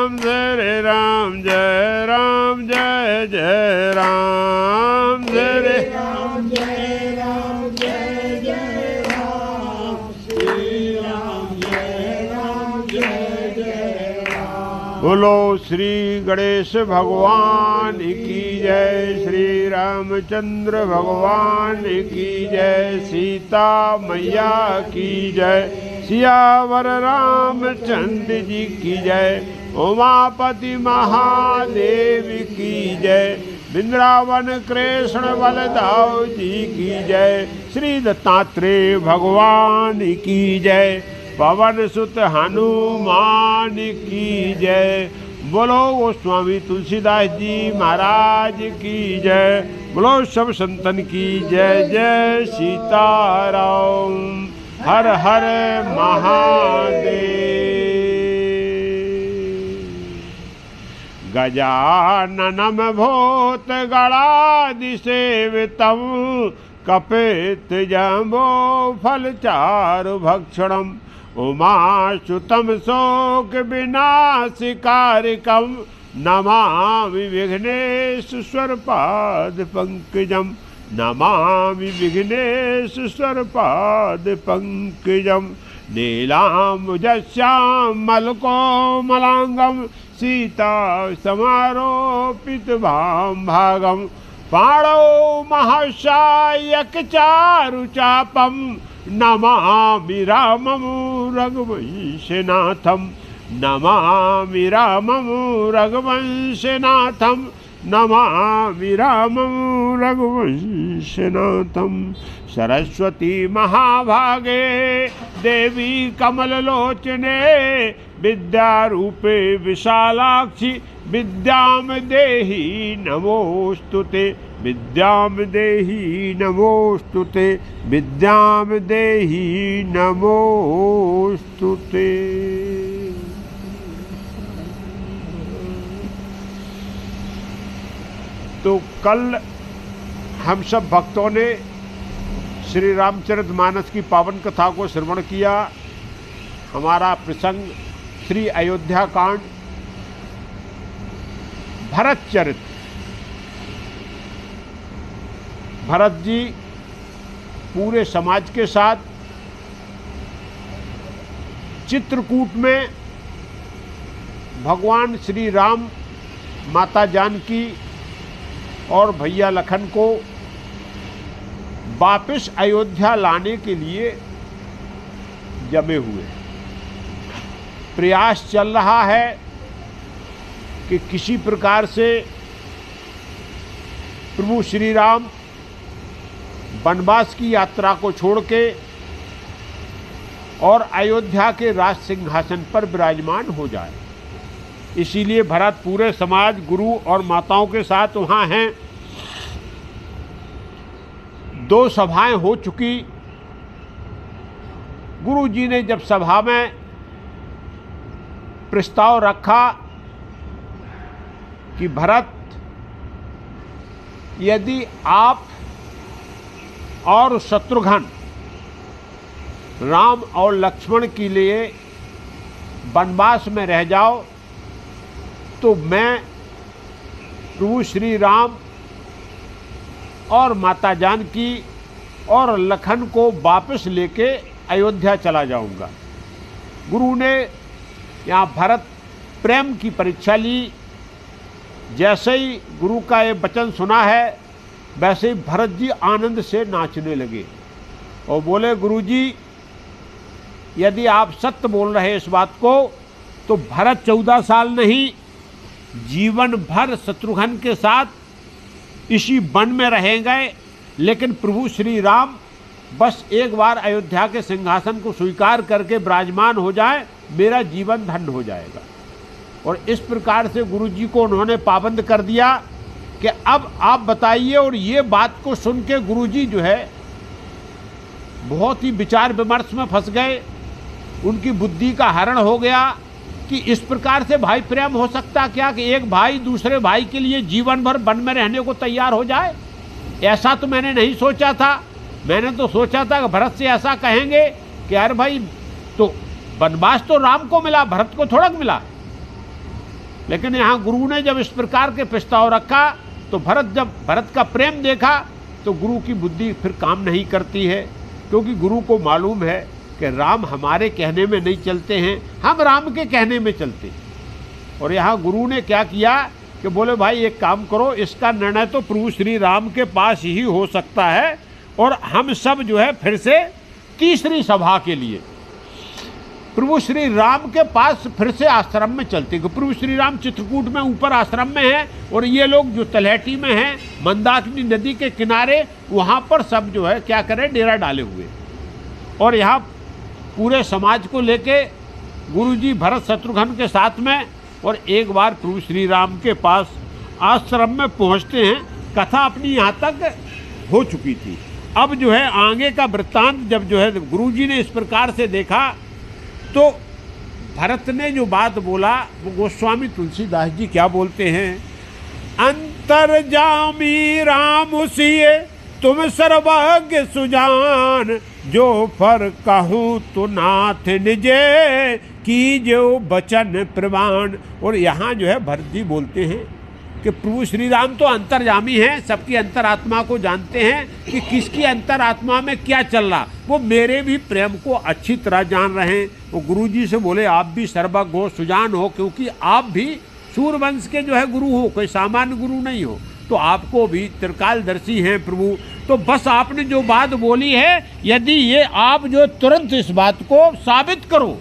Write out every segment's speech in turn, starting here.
राम जय राम जय राम जय जय राम जय राम जय राम जय जय राम श्री राम जय राम जय जय राम। बोलो श्री गणेश भगवान की जय, श्री रामचंद्र भगवान की जय, सीता मैया की जय, सियावर रामचंद्र जी की जय, उमापति महादेव की जय, वृंदावन कृष्ण बलदाव जी की जय, श्री दत्तात्रेय भगवान की जय, पवन सुत हनुमान की जय। बोलो गोस्वामी तुलसीदास जी महाराज की जय। बोलो सब संतन की जय। जय सीताराम। हर हर महादेव। गजाननम भूत गणादि सेवितम कपित जम्बो फलचारु भक्षणम उमासुतम शोक विनाशिकारिकम नमामि विघ्नेश्वर पाद पंकजम, नमामि विघ्नेश्वर पाद पंकजम। नीलाम्बुजश्यामलकोमलांगम सीता समारोपित भागम, पाणौ महाशायक चारुचापम नमामि रामं रघुवंशनाथं, नमामि रामं रघुवंशनाथं, नमामि रामं रघुवंशनाथं। सरस्वती महाभागे देवी कमललोचने विद्यारूपे विशालाक्षि विद्यां देहि नमोस्तुते, विद्यां देहि नमोस्तुते, विद्यां देहि नमोस्तुते। तो कल हम सब भक्तों ने श्री रामचरितमानस की पावन कथा को श्रवण किया। हमारा प्रसंग श्री अयोध्या कांड भरत चरित। भरत जी पूरे समाज के साथ चित्रकूट में भगवान श्री राम, माता जानकी और भैया लखन को वापस अयोध्या लाने के लिए जमे हुए। प्रयास चल रहा है कि किसी प्रकार से प्रभु श्री राम वनवास की यात्रा को छोड़ के और अयोध्या के राज सिंहासन पर विराजमान हो जाए। इसीलिए भरत पूरे समाज, गुरु और माताओं के साथ वहाँ हैं। 2 सभाएं हो चुकी। गुरु जी ने जब सभा में प्रस्ताव रखा कि भरत, यदि आप और शत्रुघ्न राम और लक्ष्मण के लिए वनवास में रह जाओ तो मैं प्रभु श्री राम और माता जानकी और लखन को वापस लेके अयोध्या चला जाऊंगा। गुरु ने यहाँ भरत प्रेम की परीक्षा ली। जैसे ही गुरु का ये वचन सुना है वैसे ही भरत जी आनंद से नाचने लगे और बोले, गुरु जी यदि आप सत्य बोल रहे हैं इस बात को तो भरत 14 साल नहीं, जीवन भर शत्रुघ्न के साथ इसी वन में रहेंगे, लेकिन प्रभु श्री राम बस एक बार अयोध्या के सिंहासन को स्वीकार करके विराजमान हो जाए, मेरा जीवन धन्य हो जाएगा। और इस प्रकार से गुरु जी को उन्होंने पाबंद कर दिया कि अब आप बताइए। और ये बात को सुन के गुरु जी जो है बहुत ही विचार विमर्श में फंस गए। उनकी बुद्धि का हरण हो गया कि इस प्रकार से भाई प्रेम हो सकता क्या कि एक भाई दूसरे भाई के लिए जीवन भर वन में रहने को तैयार हो जाए। ऐसा तो मैंने नहीं सोचा था। मैंने तो सोचा था कि भरत से ऐसा कहेंगे कि अरे भाई, तो वनवास तो राम को मिला, भरत को थोड़ा मिला। लेकिन यहाँ गुरु ने जब इस प्रकार के प्रस्ताव रखा तो जब भरत का प्रेम देखा तो गुरु की बुद्धि फिर काम नहीं करती है, क्योंकि गुरु को मालूम है कि राम हमारे कहने में नहीं चलते हैं, हम राम के कहने में चलते हैं। और यहाँ गुरु ने क्या किया कि बोले भाई एक काम करो, इसका निर्णय तो प्रभु श्री राम के पास ही हो सकता है, और हम सब जो है फिर से तीसरी सभा के लिए प्रभु श्री राम के पास फिर से आश्रम में चलते। प्रभु श्री राम चित्रकूट में ऊपर आश्रम में हैं, और ये लोग जो तलहटी में हैं मंदाकिनी नदी के किनारे, वहाँ पर सब जो है क्या करें, डेरा डाले हुए। और यहाँ पूरे समाज को लेके गुरुजी भरत शत्रुघ्न के साथ में, और एक बार प्रभु श्री राम के पास आश्रम में पहुँचते हैं। कथा अपनी यहाँ तक हो चुकी थी। अब जो है आगे का वृत्तांत जब जो है गुरुजी ने इस प्रकार से देखा तो भरत ने जो बात बोला वो गोस्वामी तुलसीदास जी क्या बोलते हैं, अंतर्जामी राम सिए तुम सर्वज्ञ सुजान, जो फर कहूँ तो नाथ निजे की जो बचन प्रमाण। और यहाँ जो है भरत जी बोलते हैं कि प्रभु श्री राम तो अंतर्यामी हैं, सबकी अंतरात्मा को जानते हैं कि किसकी अंतरात्मा में क्या चल रहा, वो मेरे भी प्रेम को अच्छी तरह जान रहे हैं। वो गुरु जी से बोले आप भी सर्वज्ञ हो, सुजान हो, क्योंकि आप भी सूर्यवंश के जो है गुरु हो, कोई सामान्य गुरु नहीं हो, तो आपको भी त्रिकालदर्शी हैं प्रभु। तो बस आपने जो बात बोली है, यदि ये आप जो तुरंत इस बात को साबित करो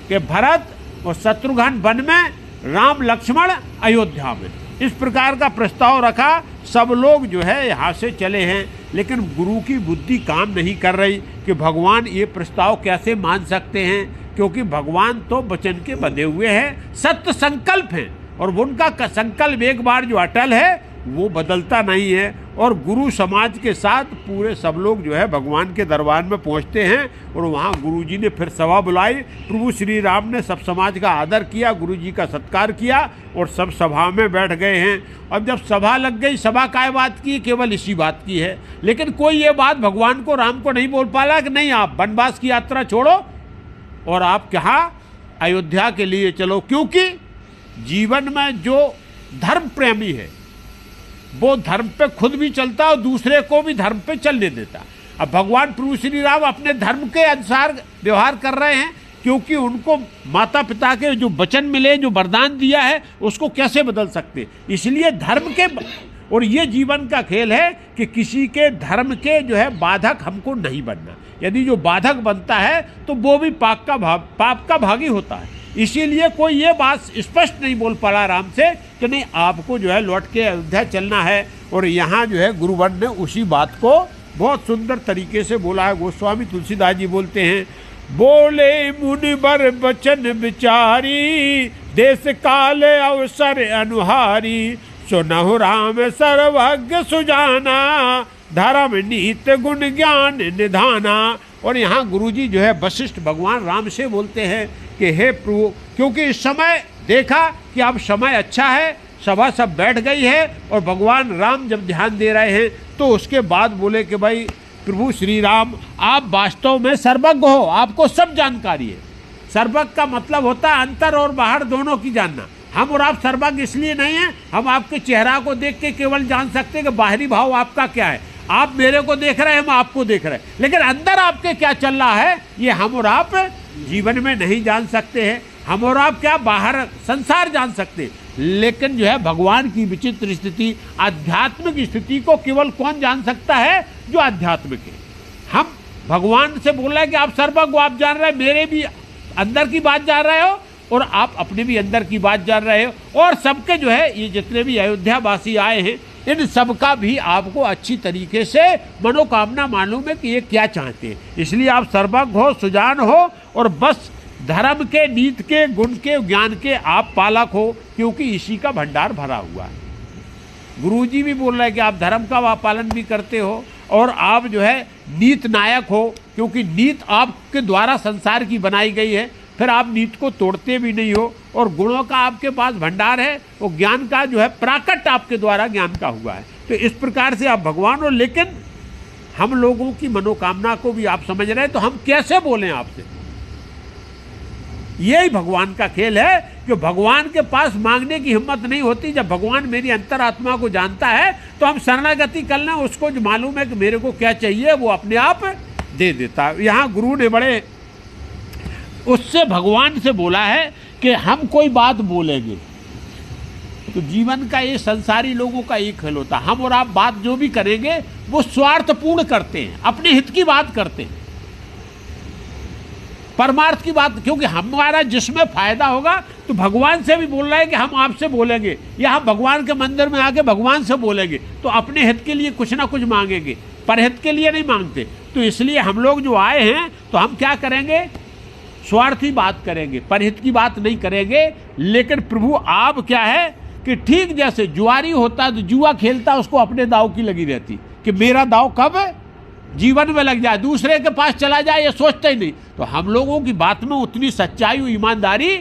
कि भरत और शत्रुघ्न वन में, राम लक्ष्मण अयोध्या में, इस प्रकार का प्रस्ताव रखा। सब लोग जो है यहाँ से चले हैं, लेकिन गुरु की बुद्धि काम नहीं कर रही कि भगवान ये प्रस्ताव कैसे मान सकते हैं, क्योंकि भगवान तो वचन के बंधे हुए हैं, सत्य संकल्प हैं, और उनका संकल्प एक बार जो अटल है वो बदलता नहीं है। और गुरु समाज के साथ पूरे सब लोग जो है भगवान के दरबार में पहुंचते हैं, और वहाँ गुरुजी ने फिर सभा बुलाई। प्रभु श्री राम ने सब समाज का आदर किया, गुरुजी का सत्कार किया, और सब सभा में बैठ गए हैं। अब जब सभा लग गई, सभा काय बात की, केवल इसी बात की है, लेकिन कोई ये बात भगवान को, राम को नहीं बोल पाला कि नहीं आप वनवास की यात्रा छोड़ो और आप कहाँ अयोध्या के लिए चलो, क्योंकि जीवन में जो धर्म प्रेमी है वो धर्म पे खुद भी चलता और दूसरे को भी धर्म पे चलने देता। अब भगवान प्रभु श्री राम अपने धर्म के अनुसार व्यवहार कर रहे हैं, क्योंकि उनको माता पिता के जो वचन मिले, जो वरदान दिया है, उसको कैसे बदल सकते। इसलिए धर्म के, और ये जीवन का खेल है कि किसी के धर्म के जो है बाधक हमको नहीं बनना। यदि जो बाधक बनता है तो वो भी पाप का भागी होता है। इसीलिए कोई ये बात स्पष्ट नहीं बोल पा रहा राम से कि नहीं आपको जो है लौट के अयोध्या चलना है। और यहाँ जो है गुरुवर ने उसी बात को बहुत सुंदर तरीके से बोला है। गोस्वामी तुलसीदास जी बोलते हैं, बोले मुनिवर वचन विचारी, देश काल अवसर अनुहारी, सुनहु राम सर्वज्ञ सुजाना, धर्म नीत गुण ज्ञान निधाना। और यहाँ गुरुजी जो है वशिष्ठ भगवान राम से बोलते हैं कि हे प्रभु, क्योंकि इस समय देखा कि अब समय अच्छा है, सभा सब बैठ गई है, और भगवान राम जब ध्यान दे रहे हैं तो उसके बाद बोले कि भाई प्रभु श्री राम आप वास्तव में सर्वज्ञ हो, आपको सब जानकारी है। सर्वज्ञ का मतलब होता है अंतर और बाहर दोनों की जानना। हम और आप सर्वज्ञ इसलिए नहीं हैं, हम आपके चेहरा को देख के केवल जान सकते हैं कि बाहरी भाव आपका क्या है। आप मेरे को देख रहे हैं, हम आपको देख रहे हैं, लेकिन अंदर आपके क्या चल रहा है ये हम और आप जीवन में नहीं जान सकते हैं। हम और आप क्या बाहर संसार जान सकते हैं, लेकिन जो है भगवान की विचित्र स्थिति, आध्यात्मिक स्थिति को केवल कौन जान सकता है, जो आध्यात्मिक है। हम भगवान से बोल रहे हैं कि आप सर्वज्ञ, आप जान रहे हैं, मेरे भी अंदर की बात जान रहे हो और आप अपने भी अंदर की बात जान रहे हो। और सबके जो है ये जितने भी अयोध्या वासी आए हैं, इन सब का भी आपको अच्छी तरीके से मनोकामना मालूम है कि ये क्या चाहते हैं। इसलिए आप सर्वज्ञ हो, सुजान हो, और बस धर्म के, नीति के, गुण के, ज्ञान के आप पालक हो, क्योंकि इसी का भंडार भरा हुआ है। गुरुजी भी बोल रहे हैं कि आप धर्म का पालन भी करते हो, और आप जो है नीत नायक हो, क्योंकि नीत आपके द्वारा संसार की बनाई गई है, फिर आप नीत को तोड़ते भी नहीं हो, और गुणों का आपके पास भंडार है, और ज्ञान का जो है प्राकट आपके द्वारा ज्ञान का हुआ है। तो इस प्रकार से आप भगवान हो, लेकिन हम लोगों की मनोकामना को भी आप समझ रहे हैं, तो हम कैसे बोलें आपसे। यही भगवान का खेल है कि भगवान के पास मांगने की हिम्मत नहीं होती। जब भगवान मेरी अंतरात्मा को जानता है तो हम शरणागति कर लें, उसको जो मालूम है कि मेरे को क्या चाहिए वो अपने आप दे देता है। यहाँ गुरु ने बड़े उससे भगवान से बोला है कि हम कोई बात बोलेंगे तो जीवन का ये संसारी लोगों का एक खेल होता है, हम और आप बात जो भी करेंगे वो स्वार्थपूर्ण करते हैं, अपने हित की बात करते हैं, परमार्थ की बात, क्योंकि हमारा जिसमें फायदा होगा। तो भगवान से भी बोल रहा है कि हम आपसे बोलेंगे या हम भगवान के मंदिर में आके भगवान से बोलेंगे तो अपने हित के लिए कुछ ना कुछ मांगेंगे, परहित के लिए नहीं मांगते। तो इसलिए हम लोग जो आए हैं तो हम क्या करेंगे, स्वार्थी बात करेंगे, परहित की बात नहीं करेंगे। लेकिन प्रभु आप क्या है कि ठीक जैसे जुआरी होता है तो जुआ खेलता, उसको अपने दाव की लगी रहती कि मेरा दाव कब जीवन में लग जाए, दूसरे के पास चला जाए, ये सोचते ही नहीं। तो हम लोगों की बात में उतनी सच्चाई और ईमानदारी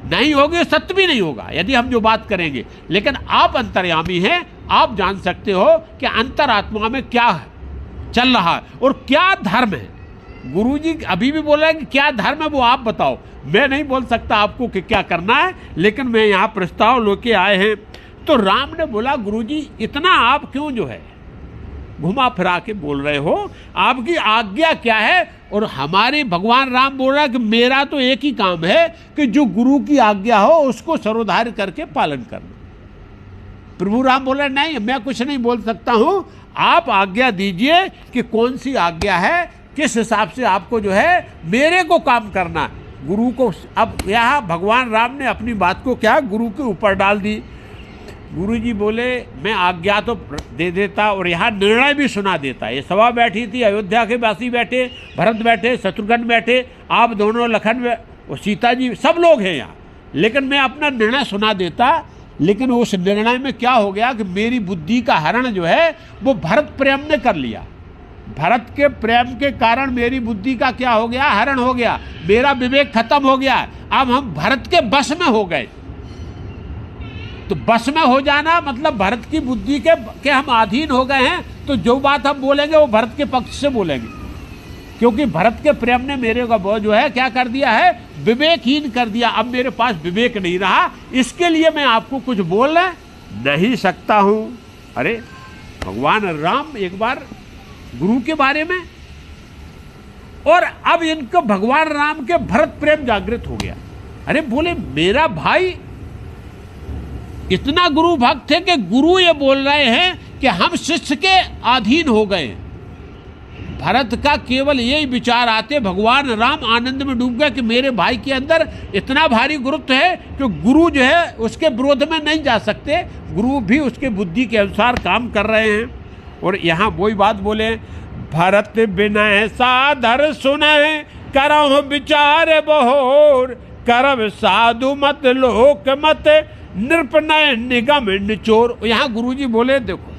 नहीं होगी, सत्य भी नहीं होगा यदि हम जो बात करेंगे। लेकिन आप अंतर्यामी हैं, आप जान सकते हो कि अंतरात्मा में क्या चल रहा है और क्या धर्म है। गुरुजी अभी भी बोल रहे हैं कि क्या धर्म है वो आप बताओ, मैं नहीं बोल सकता आपको कि क्या करना है, लेकिन मैं यहाँ प्रस्ताव लेके आए हैं। तो राम ने बोला गुरुजी इतना आप क्यों जो है घुमा फिरा के बोल रहे हो, आपकी आज्ञा क्या है। और हमारे भगवान राम बोल रहा है कि मेरा तो एक ही काम है कि जो गुरु की आज्ञा हो उसको सर्वधार्य करके पालन करना। प्रभु राम बोल रहे नहीं मैं कुछ नहीं बोल सकता हूँ, आप आज्ञा दीजिए कि कौन सी आज्ञा है, किस हिसाब से आपको जो है मेरे को काम करना। गुरु को अब यहाँ भगवान राम ने अपनी बात को क्या गुरु के ऊपर डाल दी। गुरु जी बोले मैं आज्ञा तो दे देता और यहाँ निर्णय भी सुना देता। ये सभा बैठी थी, अयोध्या के वासी बैठे, भरत बैठे, शत्रुघ्न बैठे, आप दोनों, लखन और सीता जी, सब लोग हैं यहाँ, लेकिन मैं अपना निर्णय सुना देता। लेकिन उस निर्णय में क्या हो गया कि मेरी बुद्धि का हरण जो है वो भरत प्रेम ने कर लिया। भरत के प्रेम के कारण मेरी बुद्धि का क्या हो गया, हरण हो गया, मेरा विवेक खत्म हो गया। अब हम भरत के बस में हो गए। तो बस में हो जाना मतलब भरत की बुद्धि के हम अधीन हो गए हैं। तो जो बात हम बोलेंगे वो भरत के पक्ष से बोलेंगे, क्योंकि भरत के प्रेम ने मेरे को जो है क्या कर दिया है, विवेकहीन कर दिया। अब मेरे पास विवेक नहीं रहा, इसके लिए मैं आपको कुछ बोल नहीं सकता हूं। अरे भगवान राम एक बार गुरु के बारे में, और अब इनको भगवान राम के भरत प्रेम जागृत हो गया। अरे बोले मेरा भाई इतना गुरु भक्त थे कि गुरु ये बोल रहे हैं कि हम शिष्य के अधीन हो गए। भरत का केवल यही विचार आते, भगवान राम आनंद में डूब गए कि मेरे भाई के अंदर इतना भारी गुरुत्व है कि गुरु जो है उसके विरोध में नहीं जा सकते, गुरु भी उसके बुद्धि के अनुसार काम कर रहे हैं। और यहाँ वही बात बोले, भरत विनय सादर सुनय करहु विचार बहोर, करब साधु मत लोक मत नृपनय निगम निचोर। यहाँ गुरुजी बोले देखो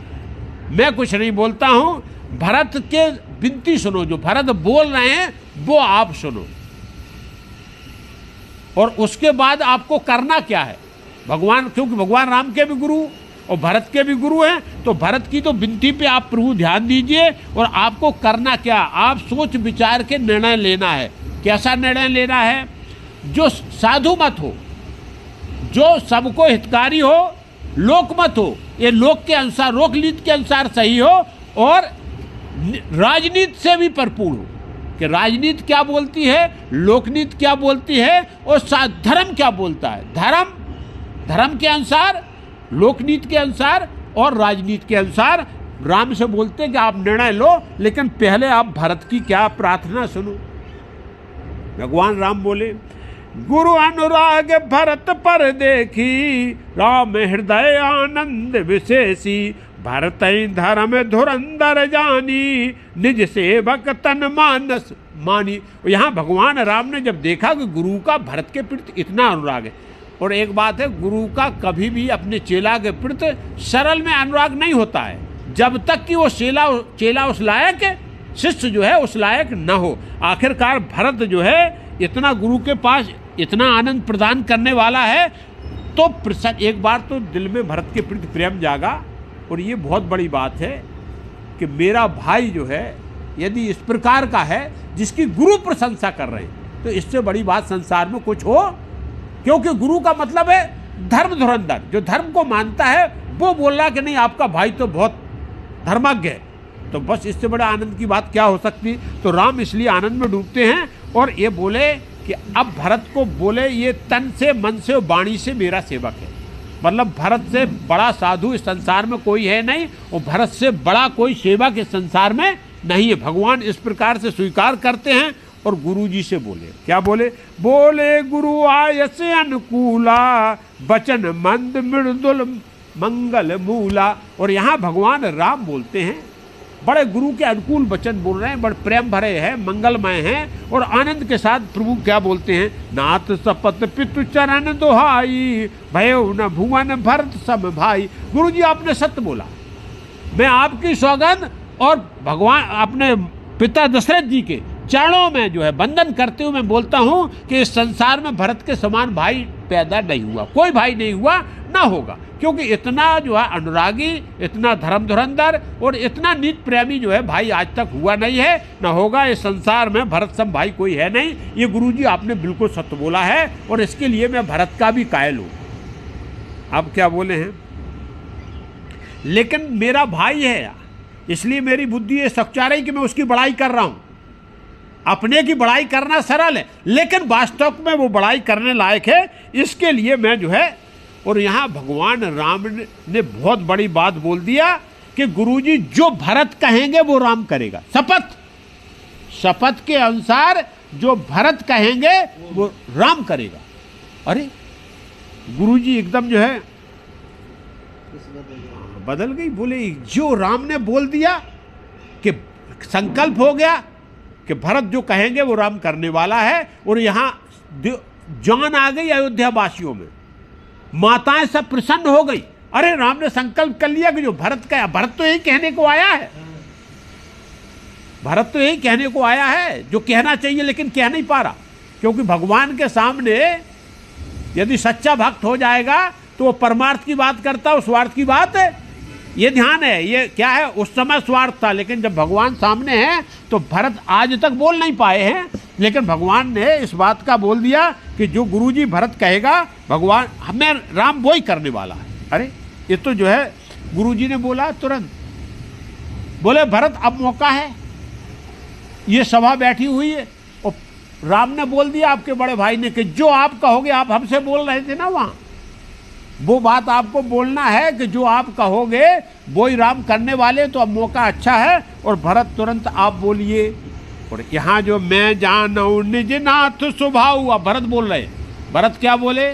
मैं कुछ नहीं बोलता हूँ, भरत के विनती सुनो, जो भरत बोल रहे हैं वो आप सुनो, और उसके बाद आपको करना क्या है। भगवान, क्योंकि भगवान राम के भी गुरु और भरत के भी गुरु हैं, तो भरत की तो विनती पे आप प्रभु ध्यान दीजिए और आपको करना क्या, आप सोच विचार के निर्णय लेना है। कैसा निर्णय लेना है, जो साधु मत हो, जो सबको हितकारी हो, लोक मत हो, ये लोक के अनुसार, लोकनीति के अनुसार सही हो, और राजनीति से भी भरपूर हो कि राजनीति क्या बोलती है, लोकनीति क्या बोलती है, और धर्म क्या बोलता है। धर्म के अनुसार, लोकनीति के अनुसार और राजनीति के अनुसार राम से बोलते हैं कि आप निर्णय लो, लेकिन पहले आप भरत की क्या प्रार्थना सुनो। भगवान राम बोले, गुरु अनुराग भरत पर देखी, राम हृदय आनंद विशेषी, भरत धर्म धुरंधर जानी, निज सेवक तन मानस मानी। यहाँ भगवान राम ने जब देखा कि गुरु का भरत के प्रति इतना अनुराग है, और एक बात है, गुरु का कभी भी अपने चेला के प्रति सरल में अनुराग नहीं होता है, जब तक कि वो चेला उस लायक, शिष्य जो है उस लायक न हो। आखिरकार भरत जो है इतना गुरु के पास इतना आनंद प्रदान करने वाला है, तो एक बार तो दिल में भरत के प्रति प्रेम जागा। और ये बहुत बड़ी बात है कि मेरा भाई जो है यदि इस प्रकार का है, जिसकी गुरु प्रशंसा कर रहे हैं, तो इससे बड़ी बात संसार में कुछ हो, क्योंकि गुरु का मतलब है धर्म धुरंधर, जो धर्म को मानता है वो बोल रहा कि नहीं आपका भाई तो बहुत धर्मज्ञ है, तो बस इससे बड़ा आनंद की बात क्या हो सकती। तो राम इसलिए आनंद में डूबते हैं और ये बोले कि अब भरत को बोले ये तन से मन से और वाणी से मेरा सेवक है, मतलब भरत से बड़ा साधु इस संसार में कोई है नहीं और भरत से बड़ा कोई सेवक इस संसार में नहीं है। भगवान इस प्रकार से स्वीकार करते हैं और गुरु जी से बोले, क्या बोले, बोले गुरु आयस अनुकूला बचन मंद मृदुल मंगल मूला। और यहाँ भगवान राम बोलते हैं, बड़े गुरु के अनुकूल वचन बोल रहे हैं, बड़े प्रेम भरे हैं, मंगलमय हैं और आनंद के साथ प्रभु क्या बोलते हैं, नाथ सपत पितु चरण दोहाई भयो न भुवन भरत सब भाई। गुरु जी आपने सत्य बोला, मैं आपकी सौगंध और भगवान अपने पिता दशरथ जी के चरणों में जो है वंदन करते हुए मैं बोलता हूँ कि इस संसार में भरत के समान भाई पैदा नहीं हुआ, कोई भाई नहीं हुआ, ना होगा, क्योंकि इतना जो है अनुरागी, इतना धर्म धुरंधर और इतना नीत प्रेमी जो है भाई आज तक हुआ नहीं है, ना होगा। इस संसार में भरत सम भाई कोई है नहीं। ये गुरुजी आपने बिल्कुल सत्य बोला है और इसके लिए मैं भरत का भी कायल हूँ। अब क्या बोले हैं, लेकिन मेरा भाई है इसलिए मेरी बुद्धि ये सच्चा रही कि मैं उसकी बड़ाई कर रहा हूँ। अपने की बड़ाई करना सरल है, लेकिन वास्तव में वो बड़ाई करने लायक है, इसके लिए मैं जो है। और यहाँ भगवान राम ने बहुत बड़ी बात बोल दिया कि गुरुजी जो भरत कहेंगे वो राम करेगा। शपथ के अनुसार जो भरत कहेंगे वो राम करेगा। अरे गुरुजी एकदम जो है बदल गई, बोले जो राम ने बोल दिया कि संकल्प हो गया कि भरत जो कहेंगे वो राम करने वाला है। और यहाँ जान आ गई अयोध्या वासियों में, माताएं सब प्रसन्न हो गई। अरे राम ने संकल्प कर लिया कि जो भरत का, भरत तो यही कहने को आया है, भरत तो यही कहने को आया है जो कहना चाहिए लेकिन कह नहीं पा रहा, क्योंकि भगवान के सामने यदि सच्चा भक्त हो जाएगा तो वो परमार्थ की बात करता है, स्वार्थ की बात है। ये ध्यान है, ये क्या है, उस समय स्वार्थ था, लेकिन जब भगवान सामने है तो भरत आज तक बोल नहीं पाए हैं, लेकिन भगवान ने इस बात का बोल दिया कि जो गुरुजी भरत कहेगा भगवान हमें राम वो ही करने वाला है। अरे ये तो जो है गुरुजी ने बोला तुरंत, बोले भरत अब मौका है, ये सभा बैठी हुई है और राम ने बोल दिया आपके बड़े भाई ने कि जो आप कहोगे, आप हमसे बोल रहे थे ना वहाँ, वो बात आपको बोलना है कि जो आप कहोगे वो ही राम करने वाले, तो अब मौका अच्छा है। और भरत तुरंत आप बोलिए। और यहाँ जो मैं जानऊ निज नाथ स्वभाव, अब भरत बोल रहे, भरत क्या बोले,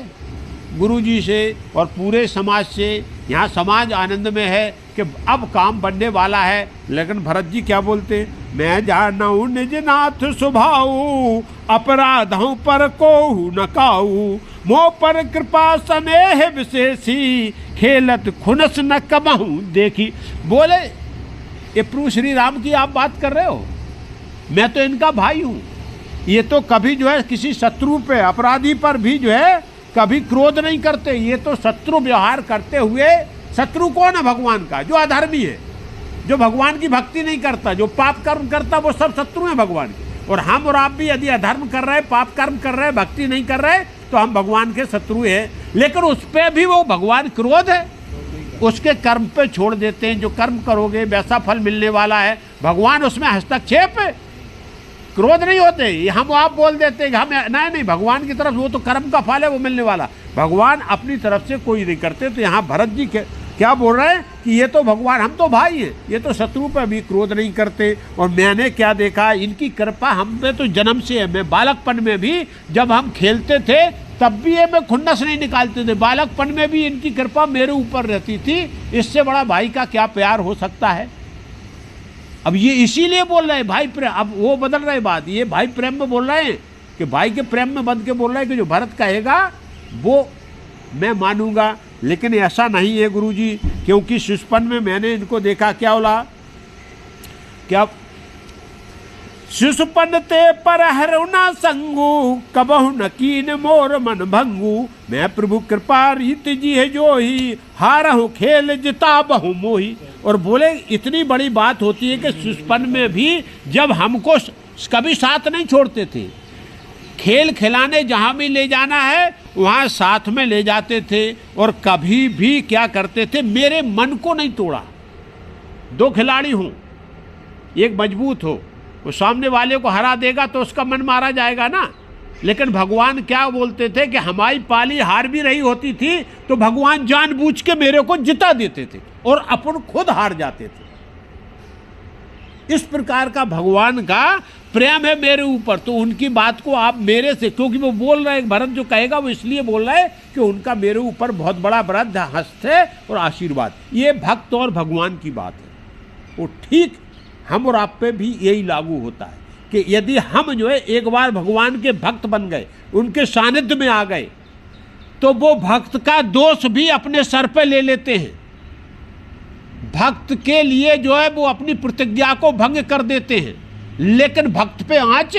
गुरुजी से और पूरे समाज से। यहाँ समाज आनंद में है कि अब काम बनने वाला है, लेकिन भरत जी क्या बोलते, मैं जानऊ निज नाथ स्वभाव अपराधों पर कोहू न काऊ मोह पर कृपा स्नेह विशेषी खेलत खुनस न कबहू देखी। बोले ये प्रभु श्री राम की आप बात कर रहे हो, मैं तो इनका भाई हूँ, ये तो कभी जो है किसी शत्रु पे, अपराधी पर भी जो है कभी क्रोध नहीं करते, ये तो शत्रु व्यवहार करते हुए। शत्रु कौन है, भगवान का, जो अधर्मी है, जो भगवान की भक्ति नहीं करता, जो पाप कर्म करता, वो सब शत्रु हैं भगवान के। और हम और आप भी यदि अधर्म कर रहे हैं, पाप कर्म कर रहे हैं, भक्ति नहीं कर रहे, तो हम भगवान के शत्रु हैं। लेकिन उस पर भी वो भगवान क्रोध है, उसके कर्म पे छोड़ देते हैं, जो कर्म करोगे वैसा फल मिलने वाला है। भगवान उसमें हस्तक्षेप है, क्रोध नहीं होते। हम आप बोल देते हैं कि हम नहीं, भगवान की तरफ वो तो कर्म का फल है, वो मिलने वाला। भगवान अपनी तरफ से कोई नहीं करते। तो यहाँ भरत जी क्या बोल रहे हैं कि ये तो भगवान, हम तो भाई हैं, ये तो शत्रु पर भी क्रोध नहीं करते। और मैंने क्या देखा, इनकी कृपा हम पे तो जन्म से है। मैं बालकपन में भी जब हम खेलते थे तब भी ये मैं खुन्नस नहीं निकालते थे, बालकपन में भी इनकी कृपा मेरे ऊपर रहती थी। इससे बड़ा भाई का क्या प्यार हो सकता है। अब ये इसीलिए बोल रहे हैं भाई प्रेम, अब वो बदल रहे बात, ये भाई प्रेम में बोल रहे हैं कि भाई के प्रेम में बंध के बोल रहे हैं कि जो भरत कहेगा वो मैं मानूंगा। लेकिन ऐसा नहीं है गुरुजी, क्योंकि शिशुपन में मैंने इनको देखा, क्या बोला, क्या शिशुपन ते पर हरुना संगू कबहु न कीन मोर मन भंगू मैं प्रभु कृपा रीत जी है जो ही हारहु खेल जिता बहु मोही। और बोले इतनी बड़ी बात होती है कि शिशुपन में भी जब हमको कभी साथ नहीं छोड़ते थे, खेल खिलाने जहाँ भी ले जाना है वहाँ साथ में ले जाते थे और कभी भी क्या करते थे, मेरे मन को नहीं तोड़ा। दो खिलाड़ी हों, एक मजबूत हो, वो सामने वाले को हरा देगा तो उसका मन मारा जाएगा ना। लेकिन भगवान क्या बोलते थे कि हमारी पाली हार भी रही होती थी तो भगवान जानबूझ के मेरे को जिता देते थे और अपन खुद हार जाते थे। इस प्रकार का भगवान का प्रेम है मेरे ऊपर। तो उनकी बात को आप मेरे से, क्योंकि वो बोल रहे हैं, भरत जो कहेगा वो इसलिए बोल रहा है कि उनका मेरे ऊपर बहुत बड़ा वृद्ध हस्त है और आशीर्वाद। ये भक्त और भगवान की बात है। वो ठीक हम और आप पे भी यही लागू होता है कि यदि हम जो है एक बार भगवान के भक्त बन गए, उनके सानिध्य में आ गए, तो वो भक्त का दोष भी अपने सर पे ले लेते हैं। भक्त के लिए जो है वो अपनी प्रतिज्ञा को भंग कर देते हैं, लेकिन भक्त पे आंच।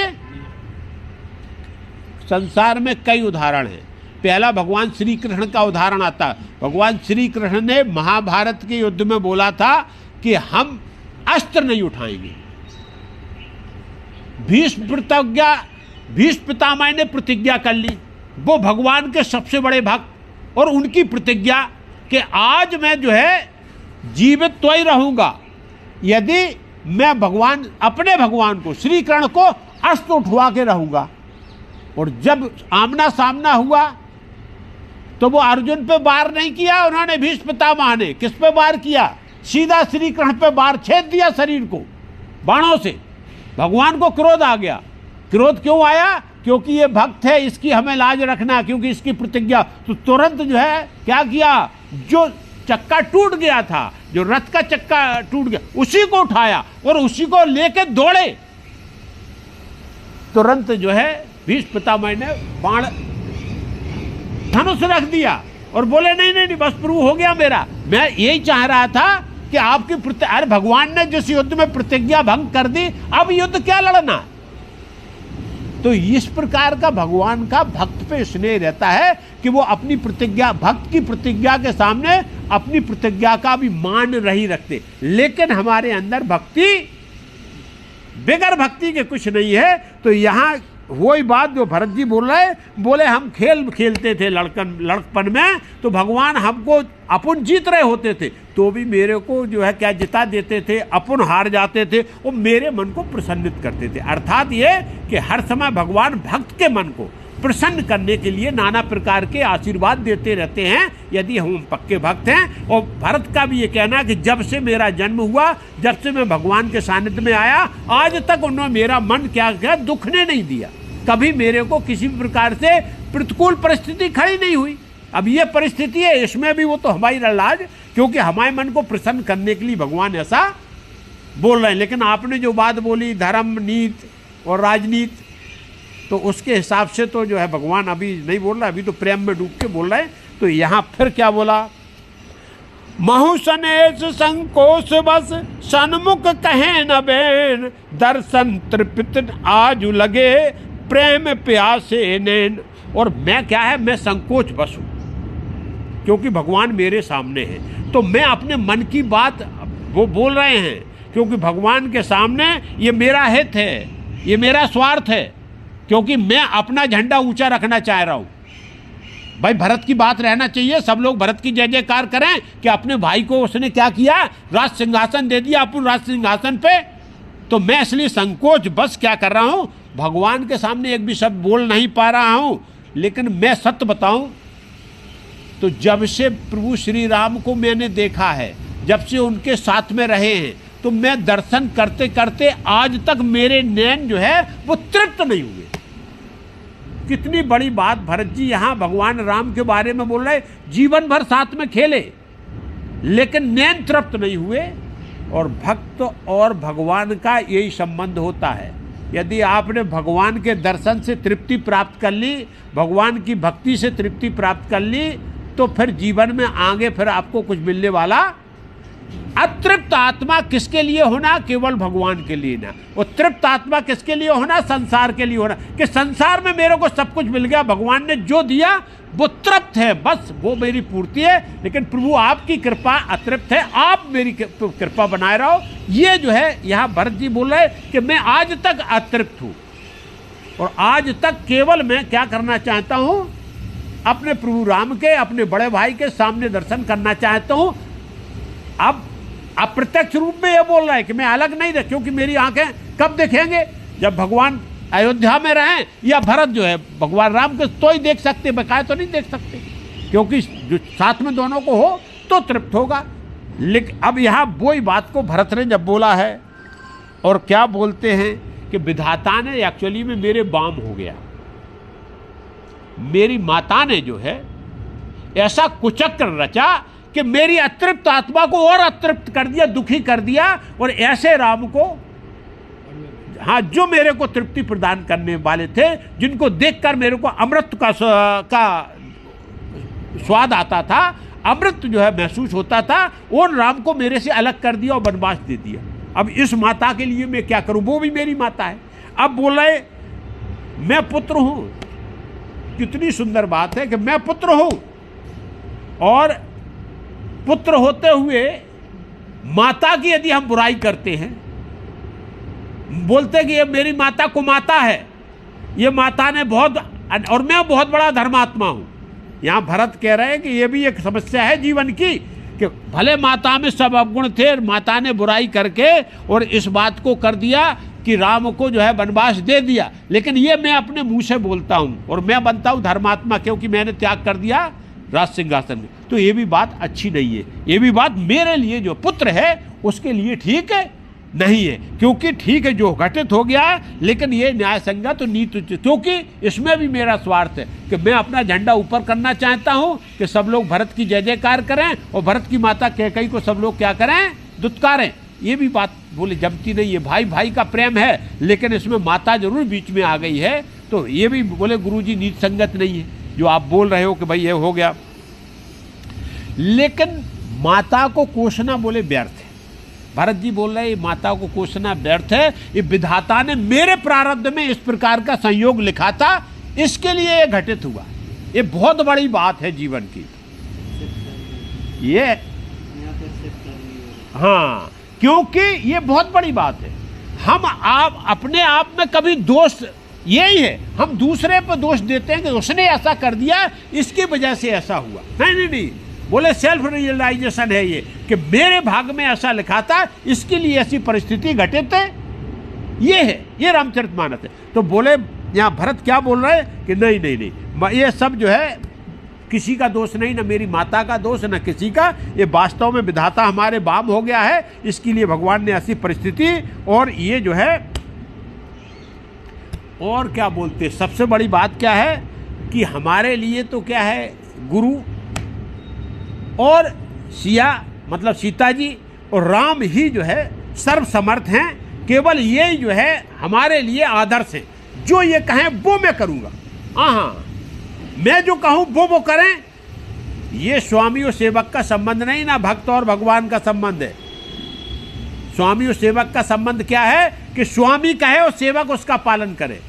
संसार में कई उदाहरण हैं। पहला भगवान श्री कृष्ण का उदाहरण आता है। भगवान श्री कृष्ण ने महाभारत के युद्ध में बोला था कि हम अस्त्र नहीं उठाएंगे। भीष्म पितामह ने प्रतिज्ञा कर ली, वो भगवान के सबसे बड़े भक्त, और उनकी प्रतिज्ञा कि आज मैं जो है जीवित तो ही रहूंगा यदि मैं अपने भगवान को, श्री कृष्ण को अस्त्र उठवा के रहूंगा। और जब आमना सामना हुआ तो वो अर्जुन पे वार नहीं किया, उन्होंने भीष्म पितामह ने किस पे वार किया, सीधा श्री कृष्ण पे वार छेद दिया शरीर को बाणों से। भगवान को क्रोध आ गया। क्रोध क्यों आया? क्योंकि ये भक्त है, इसकी हमें लाज रखना, क्योंकि इसकी प्रतिज्ञा। तो तुरंत जो है क्या किया, जो चक्का टूट गया था, जो रथ का चक्का टूट गया, उसी को उठाया और उसी को लेके दौड़े। तुरंत जो है भीष्म पितामह ने बाण धनुष रख दिया और बोले नहीं नहीं नहीं, बस प्रभु हो गया मेरा। मैं यही चाह रहा था कि आपकी अरे भगवान ने जिस युद्ध में प्रतिज्ञा भंग कर दी, अब युद्ध क्या लड़ना। तो इस प्रकार का भगवान का भक्त पे स्नेह रहता है कि वो अपनी प्रतिज्ञा, भक्त की प्रतिज्ञा के सामने अपनी प्रतिज्ञा का भी मान नहीं रखते। लेकिन हमारे अंदर भक्ति, बिगर भक्ति के कुछ नहीं है। तो यहाँ वही बात जो भरत जी बोल रहे, बोले हम खेल खेलते थे लड़कपन में, तो भगवान हमको अपन जीत रहे होते थे तो भी मेरे को जो है क्या जिता देते थे, अपन हार जाते थे, वो मेरे मन को प्रसन्नित करते थे। अर्थात ये कि हर समय भगवान भक्त के मन को प्रसन्न करने के लिए नाना प्रकार के आशीर्वाद देते रहते हैं यदि हम पक्के भक्त हैं। और भरत का भी ये कहना कि जब से मेरा जन्म हुआ, जब से मैं भगवान के सानिध्य में आया, आज तक उन्होंने मेरा मन क्या क्या दुखने नहीं दिया। कभी मेरे को किसी भी प्रकार से प्रतिकूल परिस्थिति खड़ी नहीं हुई। अब ये परिस्थिति है, इसमें भी वो तो हमारी लाज, क्योंकि हमारे मन को प्रसन्न करने के लिए भगवान ऐसा बोल रहे हैं। लेकिन आपने जो बात बोली धर्म, नीति और राजनीति, तो उसके हिसाब से तो जो है भगवान अभी नहीं बोल रहा, अभी तो प्रेम में डूब के बोल रहे हैं। तो यहाँ फिर क्या बोला, महु सनेश संकोच बस सन्मुख कहे न बेन, दर्शन तृपित आजु लगे प्रेम प्यासे नैन। और मैं क्या है, मैं संकोच बस हूँ क्योंकि भगवान मेरे सामने है। तो मैं अपने मन की बात वो बोल रहे हैं क्योंकि भगवान के सामने ये मेरा हित है, ये मेरा स्वार्थ है, क्योंकि मैं अपना झंडा ऊंचा रखना चाह रहा हूँ। भाई भरत की बात रहना चाहिए, सब लोग भरत की जय जयकार करें कि अपने भाई को उसने क्या किया, राज सिंहासन दे दिया, अपन राज सिंहासन पे। तो मैं इसलिए संकोच बस क्या कर रहा हूँ, भगवान के सामने एक भी शब्द बोल नहीं पा रहा हूँ। लेकिन मैं सत्य बताऊं तो जब से प्रभु श्री राम को मैंने देखा है, जब से उनके साथ में रहे हैं, तो मैं दर्शन करते करते आज तक मेरे नैन जो है वो तृप्त नहीं हुए। कितनी बड़ी बात भरत जी यहाँ भगवान राम के बारे में बोल रहे, जीवन भर साथ में खेले लेकिन नैन तृप्त नहीं हुए। और भक्त और भगवान का यही संबंध होता है। यदि आपने भगवान के दर्शन से तृप्ति प्राप्त कर ली, भगवान की भक्ति से तृप्ति प्राप्त कर ली, तो फिर जीवन में आगे फिर आपको कुछ मिलने वाला। अतृप्त आत्मा किसके लिए होना, केवल भगवान के लिए ना। वो तृप्त आत्मा किसके लिए होना, संसार के लिए होना, कि संसार में मेरे को सब कुछ मिल गया, भगवान ने जो दिया वो तृप्त है, बस वो मेरी पूर्ति है। लेकिन प्रभु आपकी कृपा अतृप्त है, आप मेरी कृपा बनाए रहो। ये जो है यहाँ भरत जी बोल रहे कि मैं आज तक अतृप्त हूँ। और आज तक केवल मैं क्या करना चाहता हूं, अपने प्रभु राम के, अपने बड़े भाई के सामने दर्शन करना चाहता हूं। अब अप्रत्यक्ष रूप में यह बोल रहा है कि मैं अलग नहीं देख, क्योंकि मेरी आंखें कब देखेंगे, जब भगवान अयोध्या में रहें या भरत जो है भगवान राम के तो ही देख सकते, बकाया तो नहीं देख सकते, क्योंकि जो साथ में दोनों को हो तो तृप्त होगा। लेकिन अब यहाँ वही बात को भरत ने जब बोला है, और क्या बोलते हैं कि विधाता ने एक्चुअली में मेरे बाम हो गया, मेरी माता ने जो है ऐसा कुचक्र रचा कि मेरी अतृप्त आत्मा को और अतृप्त कर दिया, दुखी कर दिया, और ऐसे राम को, हाँ, जो मेरे को तृप्ति प्रदान करने वाले थे, जिनको देखकर मेरे को अमृत का स्वाद आता था, अमृत जो है महसूस होता था, और राम को मेरे से अलग कर दिया और वनवास दे दिया। अब इस माता के लिए मैं क्या करूं, वो भी मेरी माता है। अब बोल रहे मैं पुत्र हूं, कितनी सुंदर बात है कि मैं पुत्र हूं, और पुत्र होते हुए माता की यदि हम बुराई करते हैं, बोलते हैं कि ये मेरी माता कुमाता है, ये माता ने बहुत, और मैं बहुत बड़ा धर्मात्मा हूं। यहां भरत कह रहे हैं कि ये भी एक समस्या है जीवन की, कि भले माता में सब अवगुण थे, माता ने बुराई करके और इस बात को कर दिया कि राम को जो है वनवास दे दिया, लेकिन ये मैं अपने मुंह से बोलता हूं और मैं बनता हूं धर्मात्मा, क्योंकि मैंने त्याग कर दिया राज सिंहासन में। तो ये भी बात अच्छी नहीं है, ये भी बात मेरे लिए जो पुत्र है उसके लिए ठीक है नहीं है, क्योंकि ठीक है जो घटित हो गया है, लेकिन ये न्याय संगत तो नीति, क्योंकि इसमें भी मेरा स्वार्थ है कि मैं अपना झंडा ऊपर करना चाहता हूं कि सब लोग भरत की जय जयकार करें और भरत की माता कैकेयी को सब लोग क्या करें, दुत्कारें। ये भी बात बोले जमती नहीं है, भाई भाई का प्रेम है, लेकिन इसमें माता जरूर बीच में आ गई है, तो ये भी बोले गुरुजी नीति संगत नहीं है जो आप बोल रहे हो कि भाई ये हो गया। लेकिन माता को कोसना बोले व्यर्थ है, भरत जी बोल रहे हैं माता को कोसना व्यर्थ है, ये विधाता ने मेरे प्रारब्ध में इस प्रकार का संयोग लिखा था, इसके लिए ये घटित हुआ। ये बहुत बड़ी बात है जीवन की, ये हाँ, क्योंकि ये बहुत बड़ी बात है। हम आप अपने आप में कभी दोष, यही है हम दूसरे पर दोष देते हैं कि उसने ऐसा कर दिया, इसकी वजह से ऐसा हुआ। नहीं नहीं नहीं, बोले सेल्फ रियलाइजेशन है ये कि मेरे भाग में ऐसा लिखा था, इसके लिए ऐसी परिस्थिति घटित है, ये है, ये रामचरितमानस है। तो बोले यहाँ भरत क्या बोल रहे हैं कि नहीं नहीं नहीं, ये सब जो है किसी का दोष नहीं, ना मेरी माता का दोष न किसी का, ये वास्तव में विधाता हमारे बाम हो गया है, इसके लिए भगवान ने ऐसी परिस्थिति, और ये जो है, और क्या बोलते, सबसे बड़ी बात क्या है कि हमारे लिए तो क्या है, गुरु और सिया मतलब सीता जी और राम ही जो है सर्वसमर्थ हैं, केवल ये जो है हमारे लिए आदर्श हैं, जो ये कहें वो मैं करूँगा। हाँ, मैं जो कहूँ वो करें। ये स्वामी और सेवक का संबंध नहीं, ना भक्त और भगवान का संबंध है। स्वामी और सेवक का संबंध क्या है कि स्वामी कहे और सेवक उसका पालन करे।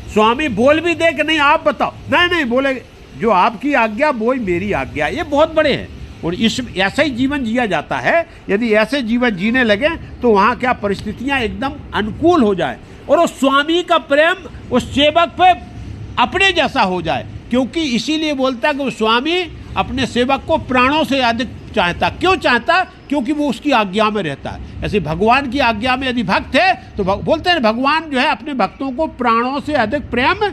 स्वामी बोल भी दे कि नहीं आप बताओ, नहीं नहीं, बोले जो आपकी आज्ञा वो ही मेरी आज्ञा। ये बहुत बड़े हैं, और इस ऐसा ही जीवन जिया जाता है। यदि ऐसे जीवन जीने लगे तो वहाँ क्या परिस्थितियाँ एकदम अनुकूल हो जाए, और उस स्वामी का प्रेम उस सेवक पे अपने जैसा हो जाए, क्योंकि इसीलिए बोलता है कि वो स्वामी अपने सेवक को प्राणों से अधिक चाहता। क्यों चाहता? क्योंकि वो उसकी आज्ञा में रहता है। ऐसे भगवान की आज्ञा में यदि भक्त है तो बोलते हैं भगवान जो है अपने भक्तों को प्राणों से अधिक प्रेम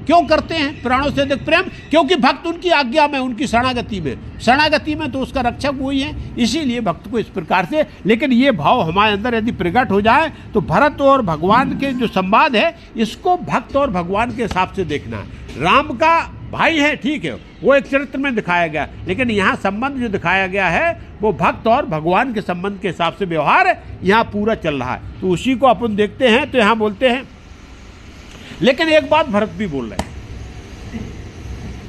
क्यों करते हैं? प्राणों से अधिक प्रेम, क्योंकि भक्त उनकी आज्ञा में, उनकी शरणागति में, शरणागति में तो उसका रक्षक वही है। इसीलिए भक्त को इस प्रकार से, लेकिन ये भाव हमारे अंदर यदि प्रकट हो जाए तो भरत और भगवान के जो संवाद है इसको भक्त और भगवान के हिसाब से देखना है। राम का भाई है, ठीक है, वो एक चरित्र में दिखाया गया, लेकिन यहाँ संबंध जो दिखाया गया है वो भक्त और भगवान के संबंध के हिसाब से व्यवहार यहाँ पूरा चल रहा है। तो उसी को अपन देखते हैं। तो यहाँ बोलते हैं, लेकिन एक बात भरत भी बोल रहे हैं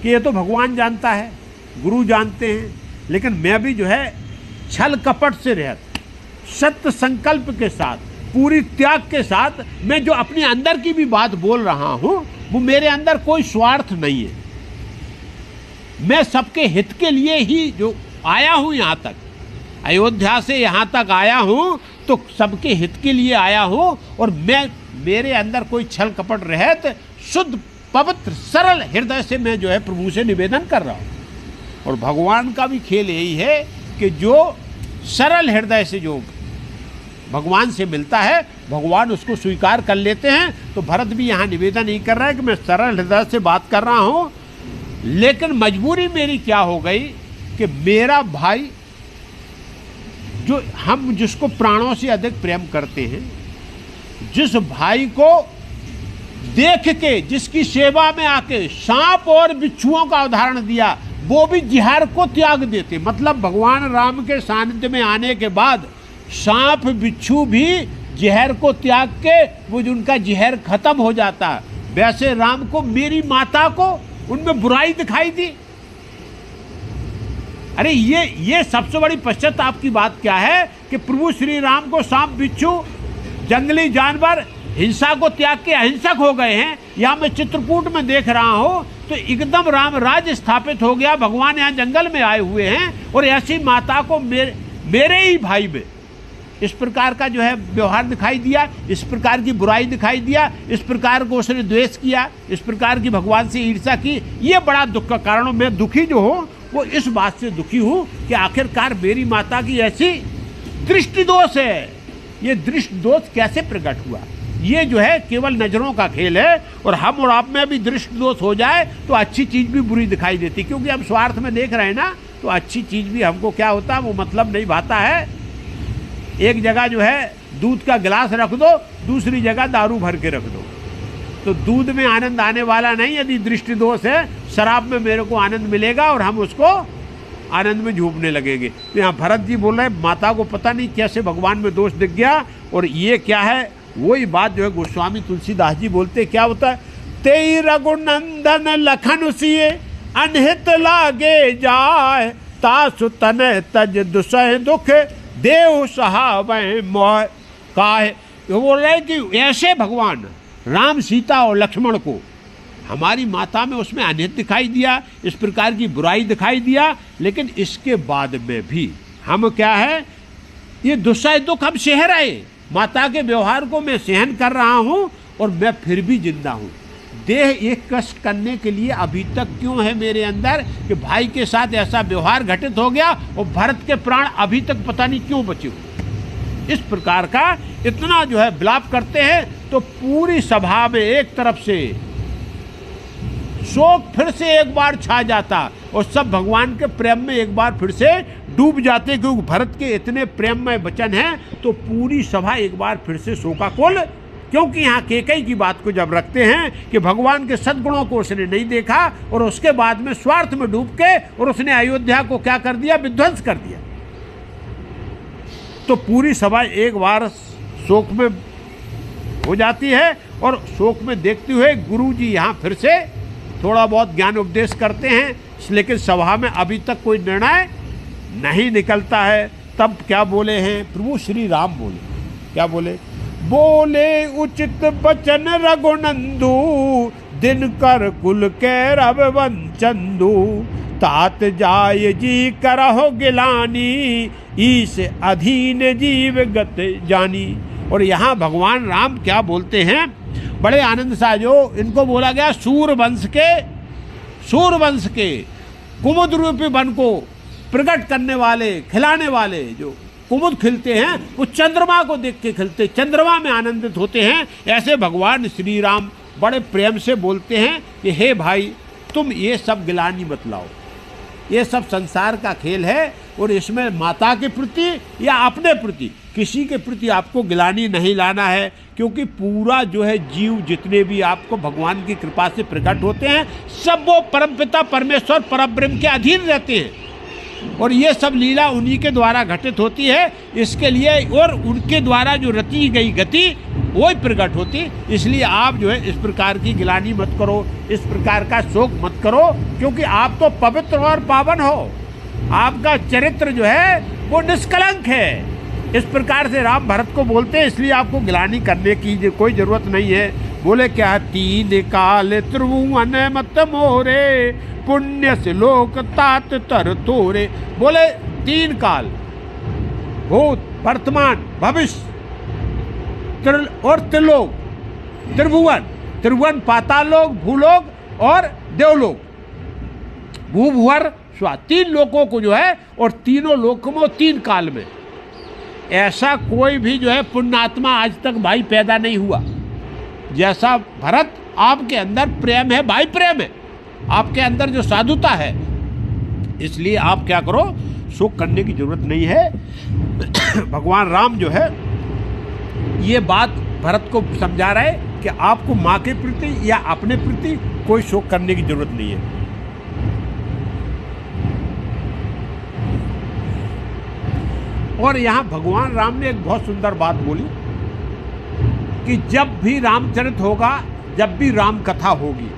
कि ये तो भगवान जानता है, गुरु जानते हैं, लेकिन मैं भी जो है छल कपट से रहत, सत्य संकल्प के साथ, पूरी त्याग के साथ मैं जो अपने अंदर की भी बात बोल रहा हूँ, वो मेरे अंदर कोई स्वार्थ नहीं है। मैं सबके हित के लिए ही जो आया हूँ, यहाँ तक अयोध्या से यहाँ तक आया हूँ तो सबके हित के लिए आया हूँ, और मैं मेरे अंदर कोई छल कपट रहित शुद्ध पवित्र सरल हृदय से मैं जो है प्रभु से निवेदन कर रहा हूँ। और भगवान का भी खेल यही है कि जो सरल हृदय से जो भगवान से मिलता है, भगवान उसको स्वीकार कर लेते हैं। तो भरत भी यहाँ निवेदन नहीं कर रहा है कि मैं सरल हृदय से बात कर रहा हूँ, लेकिन मजबूरी मेरी क्या हो गई कि मेरा भाई जो हम जिसको प्राणों से अधिक प्रेम करते हैं, जिस भाई को देख के, जिसकी सेवा में आके सांप और बिच्छुओं का उदाहरण दिया, वो भी जहर को त्याग देते। मतलब भगवान राम के सानिध्य में आने के बाद सांप बिच्छू भी जहर को त्याग के वो उनका जहर खत्म हो जाता। वैसे राम को, मेरी माता को उनमें बुराई दिखाई दी। अरे ये सबसे बड़ी पश्चाताप की बात क्या है कि प्रभु श्री राम को सांप बिच्छू जंगली जानवर हिंसा को त्याग के अहिंसक हो गए हैं। यहाँ मैं चित्रकूट में देख रहा हूँ तो एकदम राम राज्य स्थापित हो गया। भगवान यहाँ जंगल में आए हुए हैं और ऐसी माता को मेरे ही भाई में इस प्रकार का जो है व्यवहार दिखाई दिया, इस प्रकार की बुराई दिखाई दिया, इस प्रकार को उसने द्वेष किया, इस प्रकार की भगवान से ईर्ष्या की। ये बड़ा दुख का कारण। मैं दुखी जो हूँ वो इस बात से दुखी हूँ कि आखिरकार मेरी माता की ऐसी दृष्टि दोष है। ये दृष्टि दोष कैसे प्रकट हुआ? ये जो है केवल नजरों का खेल है। और हम और आप में भी दृष्टि दोष हो जाए तो अच्छी चीज भी बुरी दिखाई देती, क्योंकि हम स्वार्थ में देख रहे हैं ना, तो अच्छी चीज भी हमको क्या होता है वो मतलब नहीं भाता है। एक जगह जो है दूध का गिलास रख दो, दूसरी जगह दारू भर के रख दो, तो दूध में आनंद आने वाला नहीं। यदि दृष्टि दोष है, शराब में मेरे को आनंद मिलेगा और हम उसको आनंद में झूमने लगेंगे। तो यहाँ भरत जी बोल रहे हैं माता को पता नहीं कैसे भगवान में दोष दिख गया। और ये क्या है, वही बात जो है गोस्वामी तुलसीदास जी बोलते क्या होता है, तेई रघुनंदन लखन सिए अनहित लागे जाए, तासु तन तज दुसह दुख देव सहावै मोह काहे। वो बोल रहे हैं कि ऐसे भगवान राम सीता और लक्ष्मण को हमारी माता में उसमें अनित दिखाई दिया, इस प्रकार की बुराई दिखाई दिया, लेकिन इसके बाद में भी हम क्या है, ये दुस्सह दुख हम सह रहे। माता के व्यवहार को मैं सहन कर रहा हूँ और मैं फिर भी जिंदा हूँ। देह एक कष्ट करने के लिए अभी तक क्यों है मेरे अंदर कि भाई के साथ ऐसा व्यवहार घटित हो गया और भरत के प्राण अभी तक पता नहीं क्यों बचे हुए। इस प्रकार का इतना जो है विलाप करते हैं तो पूरी सभा में एक तरफ से शोक फिर से एक बार छा जाता और सब भगवान के प्रेम में एक बार फिर से डूब जाते, क्योंकि भरत के इतने प्रेममय वचन हैं। तो पूरी सभा एक बार फिर से शोकाकुल, क्योंकि यहाँ केकई की बात को जब रखते हैं कि भगवान के सद्गुणों को उसने नहीं देखा और उसके बाद में स्वार्थ में डूब के और उसने अयोध्या को क्या कर दिया, विध्वंस कर दिया। तो पूरी सभा एक बार शोक में हो जाती है और शोक में देखते हुए गुरु जी यहाँ फिर से थोड़ा बहुत ज्ञान उपदेश करते हैं, लेकिन सभा में अभी तक कोई निर्णय नहीं निकलता है। तब क्या बोले हैं प्रभु श्री राम, बोले क्या बोले, बोले उचित बचन रघुनंदू, दिनकर कुल के रवन चंदू, तात जाय जी करहो गिलानी, ईस अधीन जीव गत जानी। और यहाँ भगवान राम क्या बोलते हैं, बड़े आनंद सा, जो इनको बोला गया सूरवंश के कुमुद रूपी वन को प्रकट करने वाले, खिलाने वाले, जो कुमुद खिलते हैं वो चंद्रमा को देख के खिलते, चंद्रमा में आनंदित होते हैं। ऐसे भगवान श्री राम बड़े प्रेम से बोलते हैं कि हे भाई, तुम ये सब गिलानी मत लाओ, ये सब संसार का खेल है और इसमें माता के प्रति या अपने प्रति किसी के प्रति आपको गिलानी नहीं लाना है, क्योंकि पूरा जो है जीव जितने भी आपको भगवान की कृपा से प्रकट होते हैं सब वो परमपिता परमेश्वर परब्रह्म के अधीन रहते हैं और ये सब लीला उन्हीं के द्वारा घटित होती है। इसके लिए और उनके द्वारा जो रची गई गति वही प्रकट होती। इसलिए आप जो है इस प्रकार की गिलानी मत करो, इस प्रकार का शोक मत करो, क्योंकि आप तो पवित्र और पावन हो, आपका चरित्र जो है वो निष्कलंक है। इस प्रकार से राम भरत को बोलते हैं, इसलिए आपको गिलानी करने की कोई जरूरत नहीं है। बोले क्या, तीन काल त्रिभुवन मत मोरे, पुण्य से लोक तात तर तोरे। बोले तीन काल, भूत वर्तमान भविष्य और त्रिलोक, त्रिभुवन, त्रिभुवन पाताल लोक, भूलोक और देवलोक, भू भुवर स्वा, 3 लोकों को जो है, और तीनों लोकों में 3 काल में। ऐसा कोई भी जो है पुण्यात्मा आज तक भाई पैदा नहीं हुआ। जैसा भरत आपके अंदर प्रेम है, भाई प्रेम है, आपके अंदर जो साधुता है, इसलिए आप क्या करो, शोक करने की जरूरत नहीं है। भगवान राम जो है ये बात भरत को समझा रहे कि आपको माँ के प्रति या अपने प्रति कोई शोक करने की जरूरत नहीं है। और यहां भगवान राम ने एक बहुत सुंदर बात बोली कि जब भी रामचरित होगा, जब भी राम कथा होगी,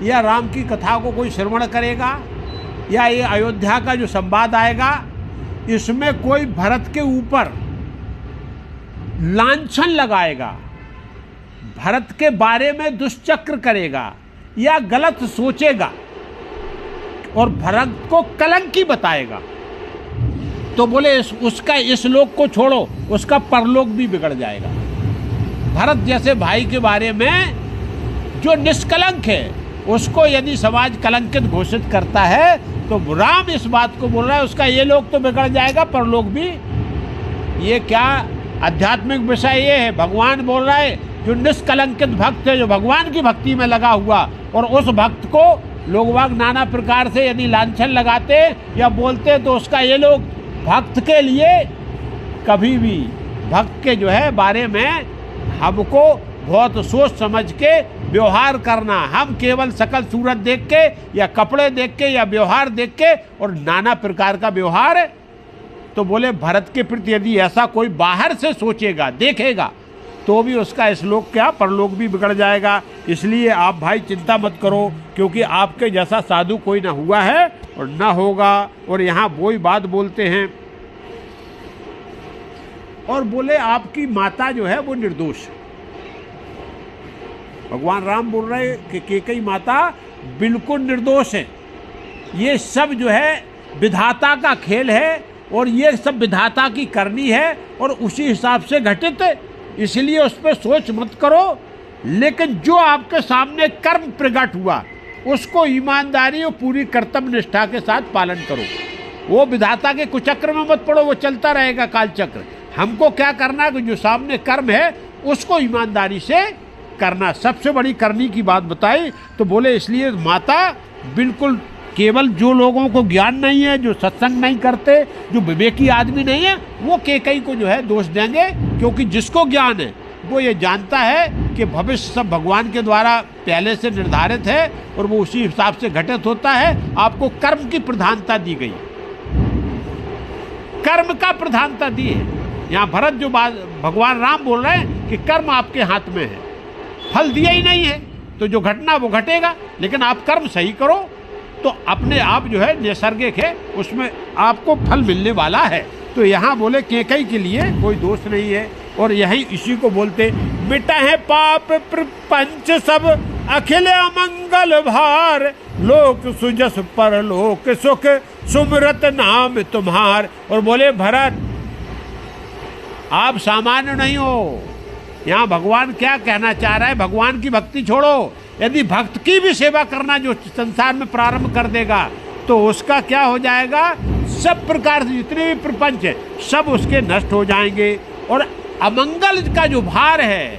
या राम की कथा को कोई श्रवण करेगा, या ये अयोध्या का जो संवाद आएगा, इसमें कोई भरत के ऊपर लांछन लगाएगा, भरत के बारे में दुष्चक्र करेगा या गलत सोचेगा और भरत को कलंकी बताएगा, तो बोले उसका इस लोक को छोड़ो, उसका परलोक भी बिगड़ जाएगा। भरत जैसे भाई के बारे में जो निष्कलंक है, उसको यदि समाज कलंकित घोषित करता है, तो राम इस बात को बोल रहा है उसका ये लोक तो बिगड़ जाएगा, परलोक भी। ये क्या आध्यात्मिक विषय ये है, भगवान बोल रहा है जो निष्कलंकित भक्त है, जो भगवान की भक्ति में लगा हुआ, और उस भक्त को लोग वाग नाना प्रकार से यदि लांछन लगाते या बोलते, तो उसका ये लोग भक्त के लिए कभी भी, भक्त के जो है बारे में हमको बहुत सोच समझ के व्यवहार करना। हम केवल सकल सूरत देख के या कपड़े देख के या व्यवहार देख के और नाना प्रकार का व्यवहार, तो बोले भरत के प्रति यदि ऐसा कोई बाहर से सोचेगा, देखेगा, तो भी उसका श्लोक क्या, परलोक भी बिगड़ जाएगा। इसलिए आप भाई चिंता मत करो, क्योंकि आपके जैसा साधु कोई ना हुआ है और ना होगा। और यहाँ वही बात बोलते हैं, और बोले आपकी माता जो है वो निर्दोष है। भगवान राम बोल रहे हैं कि कैकेयी माता बिल्कुल निर्दोष है। ये सब जो है विधाता का खेल है, और ये सब विधाता की करनी है, और उसी हिसाब से घटित, इसलिए उस पर सोच मत करो। लेकिन जो आपके सामने कर्म प्रकट हुआ, उसको ईमानदारी और पूरी कर्तव्य निष्ठा के साथ पालन करो। वो विधाता के कुचक्र में मत पड़ो, वो चलता रहेगा काल चक्र। हमको क्या करना है कि जो सामने कर्म है उसको ईमानदारी से करना, सबसे बड़ी करनी की बात बताई। तो बोले इसलिए माता बिल्कुल, केवल जो लोगों को ज्ञान नहीं है, जो सत्संग नहीं करते, जो विवेकी आदमी नहीं है, वो कैकेयी को जो है दोष देंगे, क्योंकि जिसको ज्ञान है वो ये जानता है कि भविष्य सब भगवान के द्वारा पहले से निर्धारित है, और वो उसी हिसाब से घटित होता है। आपको कर्म की प्रधानता दी गई, कर्म का प्रधानता दी है। यहाँ भरत जो बात भगवान राम बोल रहे हैं कि कर्म आपके हाथ में है, फल दिया ही नहीं है, तो जो घटना वो घटेगा। लेकिन आप कर्म सही करो तो अपने आप जो है नैसर्गिक है, उसमें आपको फल मिलने वाला है। तो यहाँ बोले कैकेयी के लिए कोई दोष नहीं है। और यही इसी को बोलते, मिटा है पाप प्रपंच सब अखिल अमंगल भार, लोक सुजस पर लोक सुख सुमरत नाम तुम्हार। और बोले भरत आप सामान्य नहीं हो। यहाँ भगवान क्या कहना चाह रहा है, भगवान की भक्ति छोड़ो, यदि भक्त की भी सेवा करना जो संसार में प्रारंभ कर देगा, तो उसका क्या हो जाएगा, सब प्रकार से जितने भी प्रपंच है सब उसके नष्ट हो जाएंगे। और अमंगल का जो भार है,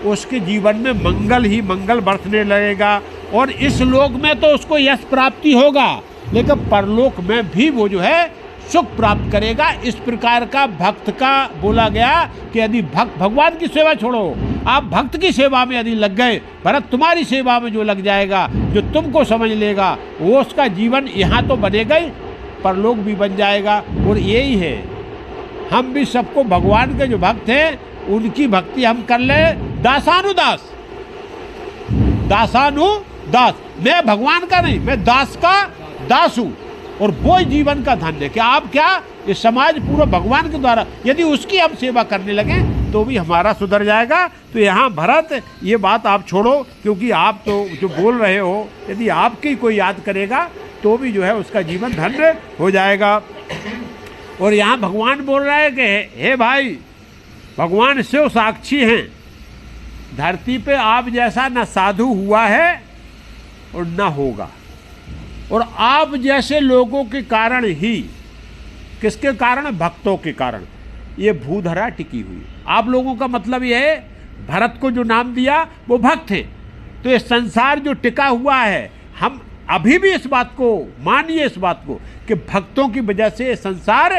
उसके जीवन में मंगल ही मंगल बरसने लगेगा। और इस लोक में तो उसको यश प्राप्ति होगा, लेकिन परलोक में भी वो जो है सुख प्राप्त करेगा। इस प्रकार का भक्त का बोला गया कि यदि भक्त, भगवान की सेवा छोड़ो, आप भक्त की सेवा में यदि लग गए, भरत तुम्हारी सेवा में जो लग जाएगा, जो तुमको समझ लेगा, वो उसका जीवन यहाँ तो बनेगा ही, परलोक भी बन जाएगा। और यही है, हम भी सबको भगवान के जो भक्त हैं उनकी भक्ति हम कर ले, दासानुदास, दासानुदास। मैं भगवान का नहीं, मैं दास का दास हूँ, और वो ही जीवन का धन है कि आप क्या, ये समाज पूरा भगवान के द्वारा यदि उसकी हम सेवा करने लगे तो भी हमारा सुधर जाएगा। तो यहाँ भरत ये बात आप छोड़ो, क्योंकि आप तो जो बोल रहे हो, यदि आपकी कोई याद करेगा तो भी जो है उसका जीवन धन्य हो जाएगा। और यहाँ भगवान बोल रहे हैं कि हे भाई, भगवान शिव साक्षी हैं धरती पे आप जैसा न साधु हुआ है और न होगा। और आप जैसे लोगों के कारण ही, किसके कारण? भक्तों के कारण ये भूधरा टिकी हुई। आप लोगों का मतलब ये है, भरत को जो नाम दिया वो भक्त हैं। तो ये संसार जो टिका हुआ है, हम अभी भी इस बात को मानिए, इस बात को कि भक्तों की वजह से ये संसार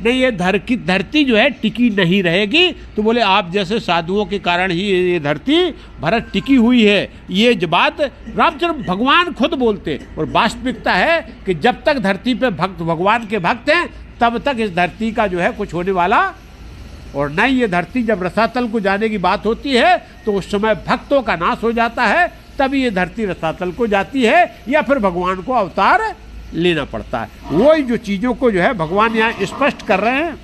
नहीं, ये धरती जो है टिकी नहीं रहेगी। तो बोले आप जैसे साधुओं के कारण ही ये धरती भरत टिकी हुई है। ये जो बात रामचंद्र भगवान खुद बोलते, और वास्तविकता है कि जब तक धरती पे भक्त भगवान के भक्त हैं तब तक इस धरती का जो है कुछ होने वाला और नहीं। ये धरती जब रसातल को जाने की बात होती है तो उस समय भक्तों का नाश हो जाता है, तभी ये धरती रसातल को जाती है, या फिर भगवान को अवतार लेना पड़ता है। वही जो चीज़ों को जो है भगवान यहाँ स्पष्ट कर रहे हैं।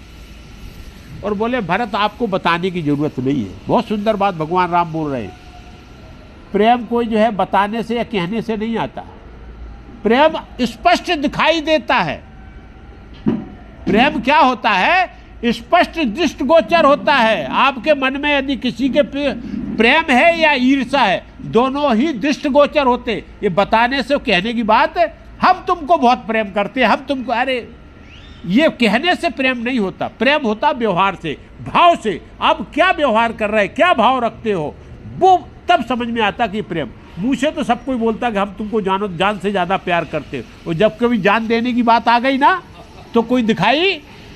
और बोले भरत आपको बताने की जरूरत नहीं है। बहुत सुंदर बात भगवान राम बोल रहे हैं। प्रेम कोई जो है बताने से या कहने से नहीं आता, प्रेम स्पष्ट दिखाई देता है। प्रेम क्या होता है? स्पष्ट दृष्टिगोचर होता है। आपके मन में यदि किसी के प्रेम है या ईर्ष्या है, दोनों ही दृष्टिगोचर होते। ये बताने से कहने की बात, हम तुमको बहुत प्रेम करते हैं, हम तुमको, अरे ये कहने से प्रेम नहीं होता। प्रेम होता व्यवहार से, भाव से। आप क्या व्यवहार कर रहे हैं, क्या भाव रखते हो, वो तब समझ में आता कि प्रेम। मुँह से तो सब कोई बोलता कि हम तुमको जान से ज़्यादा प्यार करते हो, और जब कभी जान देने की बात आ गई ना तो कोई दिखाई,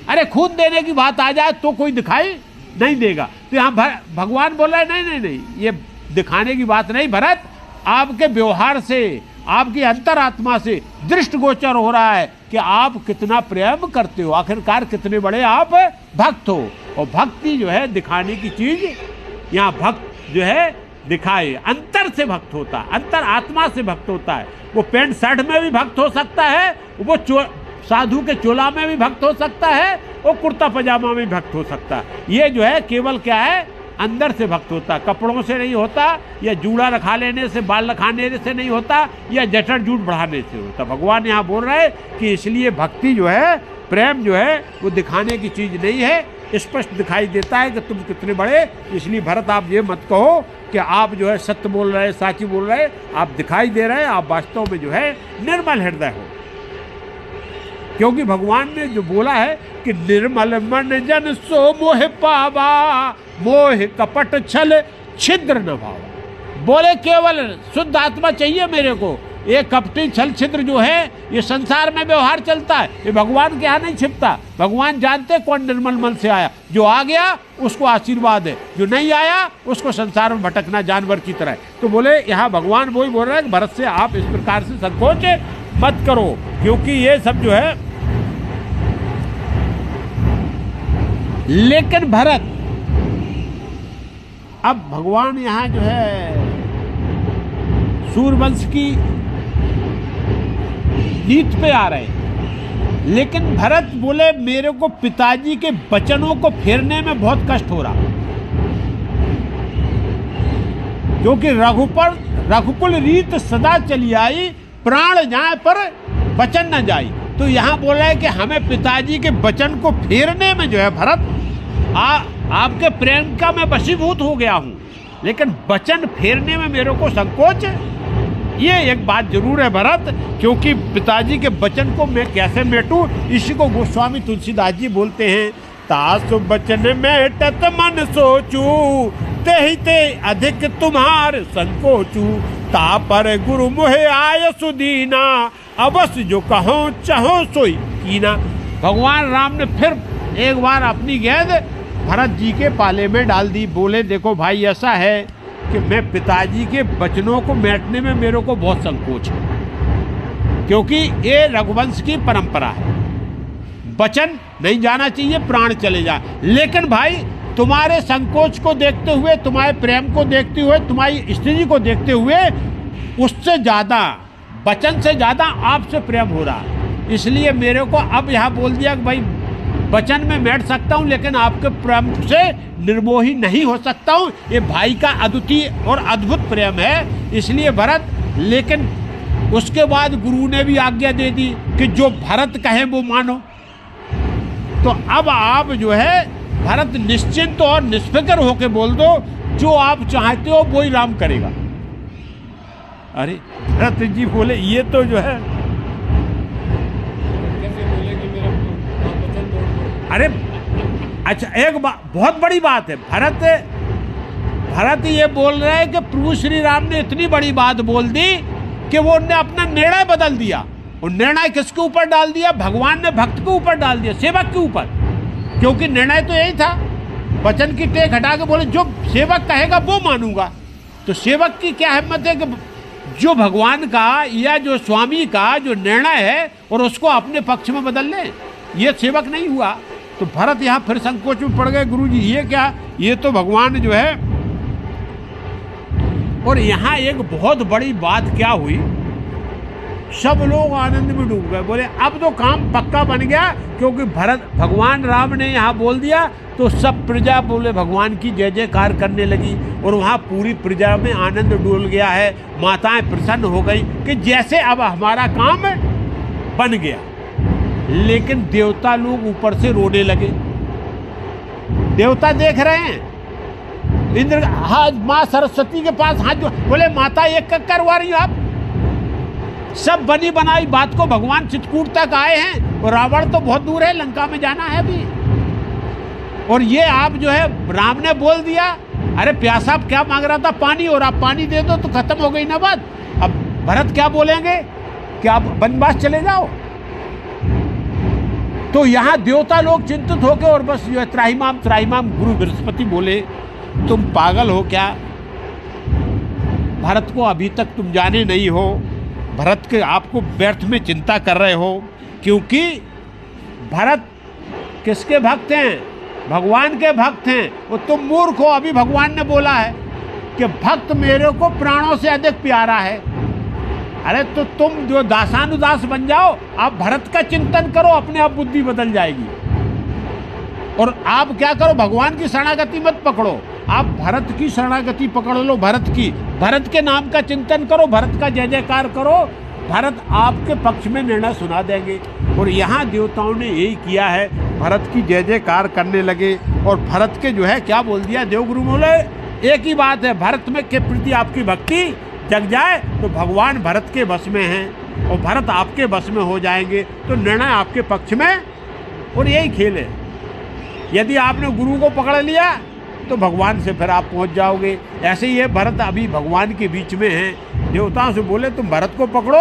अरे खून देने की बात आ जाए तो कोई दिखाई नहीं देगा। तो यहाँ भगवान बोल रहे नहीं नहीं नहीं, ये दिखाने की बात नहीं भरत, आपके व्यवहार से, आपकी अंतरात्मा से दृष्टिगोचर हो रहा है कि आप कितना प्रेम करते हो। आखिरकार कितने बड़े आप भक्त हो। और भक्ति जो है दिखाने की चीज, यहाँ भक्त जो है दिखाए, अंतर से भक्त होता है, अंतर आत्मा से भक्त होता है। वो पैंट शर्ट में भी भक्त हो सकता है, वो साधु के चोला में भी भक्त हो सकता है, और कुर्ता पजामा में भक्त हो सकता है। ये जो है केवल क्या है, अंदर से भक्त होता, कपड़ों से नहीं होता, या जूड़ा रखा लेने से, बाल रखाने से नहीं होता, या जटर जूट बढ़ाने से होता। भगवान यहाँ बोल रहे हैं कि इसलिए भक्ति जो है, प्रेम जो है, वो दिखाने की चीज़ नहीं है, स्पष्ट दिखाई देता है कि तुम कितने बड़े। इसलिए भरत आप ये मत कहो कि आप जो है सत्य बोल रहे हैं, साची बोल रहे हैं, आप दिखाई दे रहे हैं, आप वास्तव में जो है निर्मल हृदय हो। क्योंकि भगवान ने जो बोला है कि निर्मल मन जन सो मोह पावा, मोह कपट छल छिद्र न भावा। बोले केवल शुद्ध आत्मा चाहिए मेरे को। ये कपटी छल छिद्र जो है, ये संसार में व्यवहार चलता है, ये भगवान के यहाँ नहीं छिपता। भगवान जानते कौन निर्मल मन से आया, जो आ गया उसको आशीर्वाद है, जो नहीं आया उसको संसार में भटकना जानवर की तरह है। तो बोले यहाँ भगवान वही बोल रहे हैं कि भरत से आप इस प्रकार से संकोच मत करो, क्योंकि ये सब जो है। लेकिन भरत, अब भगवान यहाँ जो है सूर्यवंश की नीत पे आ रहे हैं। लेकिन भरत बोले मेरे को पिताजी के वचनों को फेरने में बहुत कष्ट हो रहा, क्योंकि रघुकुल रीत सदा चली आई, प्राण जाए पर वचन न जाई। तो यहाँ बोल रहा है कि हमें पिताजी के वचन को फेरने में जो है भरत, आपके प्रेम का मैं वशीभूत हो गया हूँ, लेकिन वचन फेरने में मेरे को संकोच। ये एक बात जरूर है भरत, क्योंकि पिताजी के वचन को मैं कैसे मेटूं, इसी को गोस्वामी तुलसीदास जी बोलते हैं। तासु वचन मेटत मन सोचू, ते ते अधिक तुम्हार संकोचू। ता पर गुरु मोहे आय सुदीना, अवश्य जो कहो चाहो सोई कीना। भगवान राम ने फिर एक बार अपनी गेंद भरत जी के पाले में डाल दी। बोले देखो भाई, ऐसा है कि मैं पिताजी के वचनों को मेटने में मेरे को बहुत संकोच है, क्योंकि ये रघुवंश की परंपरा है। वचन नहीं जाना चाहिए, प्राण चले जाए। लेकिन भाई तुम्हारे संकोच को देखते हुए, तुम्हारे प्रेम को देखते हुए, तुम्हारी स्थिति को देखते हुए, उससे ज़्यादा, वचन से ज़्यादा आपसे प्रेम हो रहा है। इसलिए मेरे को अब यहाँ बोल दिया कि भाई वचन में बैठ सकता हूँ, लेकिन आपके प्रेम से निर्मोही नहीं हो सकता हूँ। ये भाई का अद्वितीय और अद्भुत प्रेम है। इसलिए भरत, लेकिन उसके बाद गुरु ने भी आज्ञा दे दी कि जो भरत कहे वो मानो। तो अब आप जो है भरत निश्चिंत और निष्फिक्र होकर बोल दो, जो आप चाहते हो वही राम करेगा। अरे भरत जी बोले ये तो जो है, कैसे बोले कि मेरा वचन तोड़ दो। अरे अच्छा एक बहुत बड़ी बात है। भरत ये बोल रहे हैं कि प्रभु श्री राम ने इतनी बड़ी बात बोल दी कि वो उन्होंने अपना निर्णय बदल दिया। और निर्णय किसके ऊपर डाल दिया? भगवान ने भक्त के ऊपर डाल दिया, सेवक के ऊपर। क्योंकि निर्णय तो यही था, वचन की टेक हटा के बोले जो सेवक कहेगा वो मानूंगा। तो सेवक की क्या हिम्मत है कि जो भगवान का या जो स्वामी का जो निर्णय है और उसको अपने पक्ष में बदल ले? ये सेवक नहीं हुआ। तो भरत यहाँ फिर संकोच में पड़ गए, गुरु जी ये क्या, ये तो भगवान जो है। और यहाँ एक बहुत बड़ी बात क्या हुई, सब लोग आनंद में डूब गए। बोले अब तो काम पक्का बन गया, क्योंकि भगवान राम ने यहाँ बोल दिया तो सब प्रजा बोले भगवान की जय जयकार करने लगी। और वहाँ पूरी प्रजा में आनंद डोल गया है। माताएं प्रसन्न हो गई कि जैसे अब हमारा काम बन गया। लेकिन देवता लोग ऊपर से रोने लगे। देवता देख रहे हैं, इंद्र हाथ माँ सरस्वती के पास हाथ जो बोले माता ये करवा रही हो आप? सब बनी बनाई बात को भगवान चित्रकूट तक आए हैं और रावण तो बहुत दूर है, लंका में जाना है अभी। और ये आप जो है राम ने बोल दिया, अरे प्यासा क्या मांग रहा था? पानी, और आप पानी दे दो तो खत्म हो गई ना बात। अब भरत क्या बोलेंगे कि आप वनवास चले जाओ? तो यहाँ देवता लोग चिंतित होके और बस जो है त्राहिमाम गुरु बृहस्पति बोले तुम पागल हो क्या? भरत को अभी तक तुम जाने नहीं हो। भरत के आपको व्यर्थ में चिंता कर रहे हो, क्योंकि भरत किसके भक्त हैं? भगवान के भक्त हैं। और तुम मूर्ख हो, अभी भगवान ने बोला है कि भक्त मेरे को प्राणों से अधिक प्यारा है। अरे तो तुम जो दासानुदास बन जाओ, आप भरत का चिंतन करो, अपने आप बुद्धि बदल जाएगी। और आप क्या करो, भगवान की शरणागति मत पकड़ो, आप भरत की शरणागति पकड़ लो। भरत के नाम का चिंतन करो, भरत का जय जयकार करो। भरत आपके पक्ष में निर्णय सुना देंगे। और यहाँ देवताओं ने यही किया है, भरत की जय जयकार करने लगे। और भरत के जो है क्या बोल दिया देवगुरु बोले, एक ही बात है, भरत में के प्रति आपकी भक्ति जग जाए तो भगवान भरत के बस में हैं और भरत आपके बस में हो जाएंगे, तो निर्णय आपके पक्ष में। और यही खेल है। यदि आपने गुरु को पकड़ लिया तो भगवान से फिर आप पहुंच जाओगे। ऐसे ही है, भरत अभी भगवान के बीच में हैं। देवताओं से बोले तुम भरत को पकड़ो,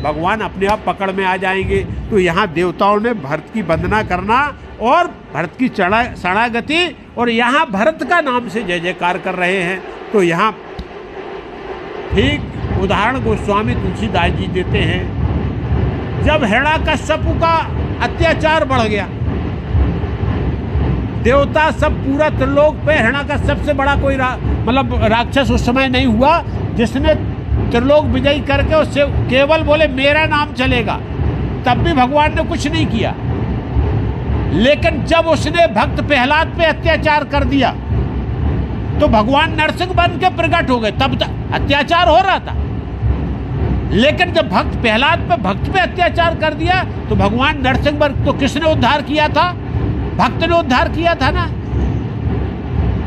भगवान अपने आप पकड़ में आ जाएंगे। तो यहाँ देवताओं ने भरत की वंदना करना और भरत की शरणागति और यहाँ भरत का नाम से जय जयकार कर रहे हैं। तो यहाँ ठीक उदाहरण गोस्वामी तुलसीदास जी देते हैं। जब हिरण्यकश्यप का अत्याचार बढ़ गया, देवता सब पूरा त्रिलोक पे, हिरण्यकश्यप से बड़ा कोई मतलब राक्षस उस समय नहीं हुआ जिसने त्रिलोक विजयी करके उससे केवल बोले मेरा नाम चलेगा। तब भी भगवान ने कुछ नहीं किया। लेकिन जब उसने भक्त प्रहलाद पे अत्याचार कर दिया तो भगवान नरसिंह बन के प्रकट हो गए। तब तक अत्याचार हो रहा था, लेकिन जब भक्त प्रहलाद पे भक्त पे अत्याचार कर दिया तो भगवान नरसिंह बन, तो किसने उद्धार किया था? भक्त ने उद्धार किया था ना।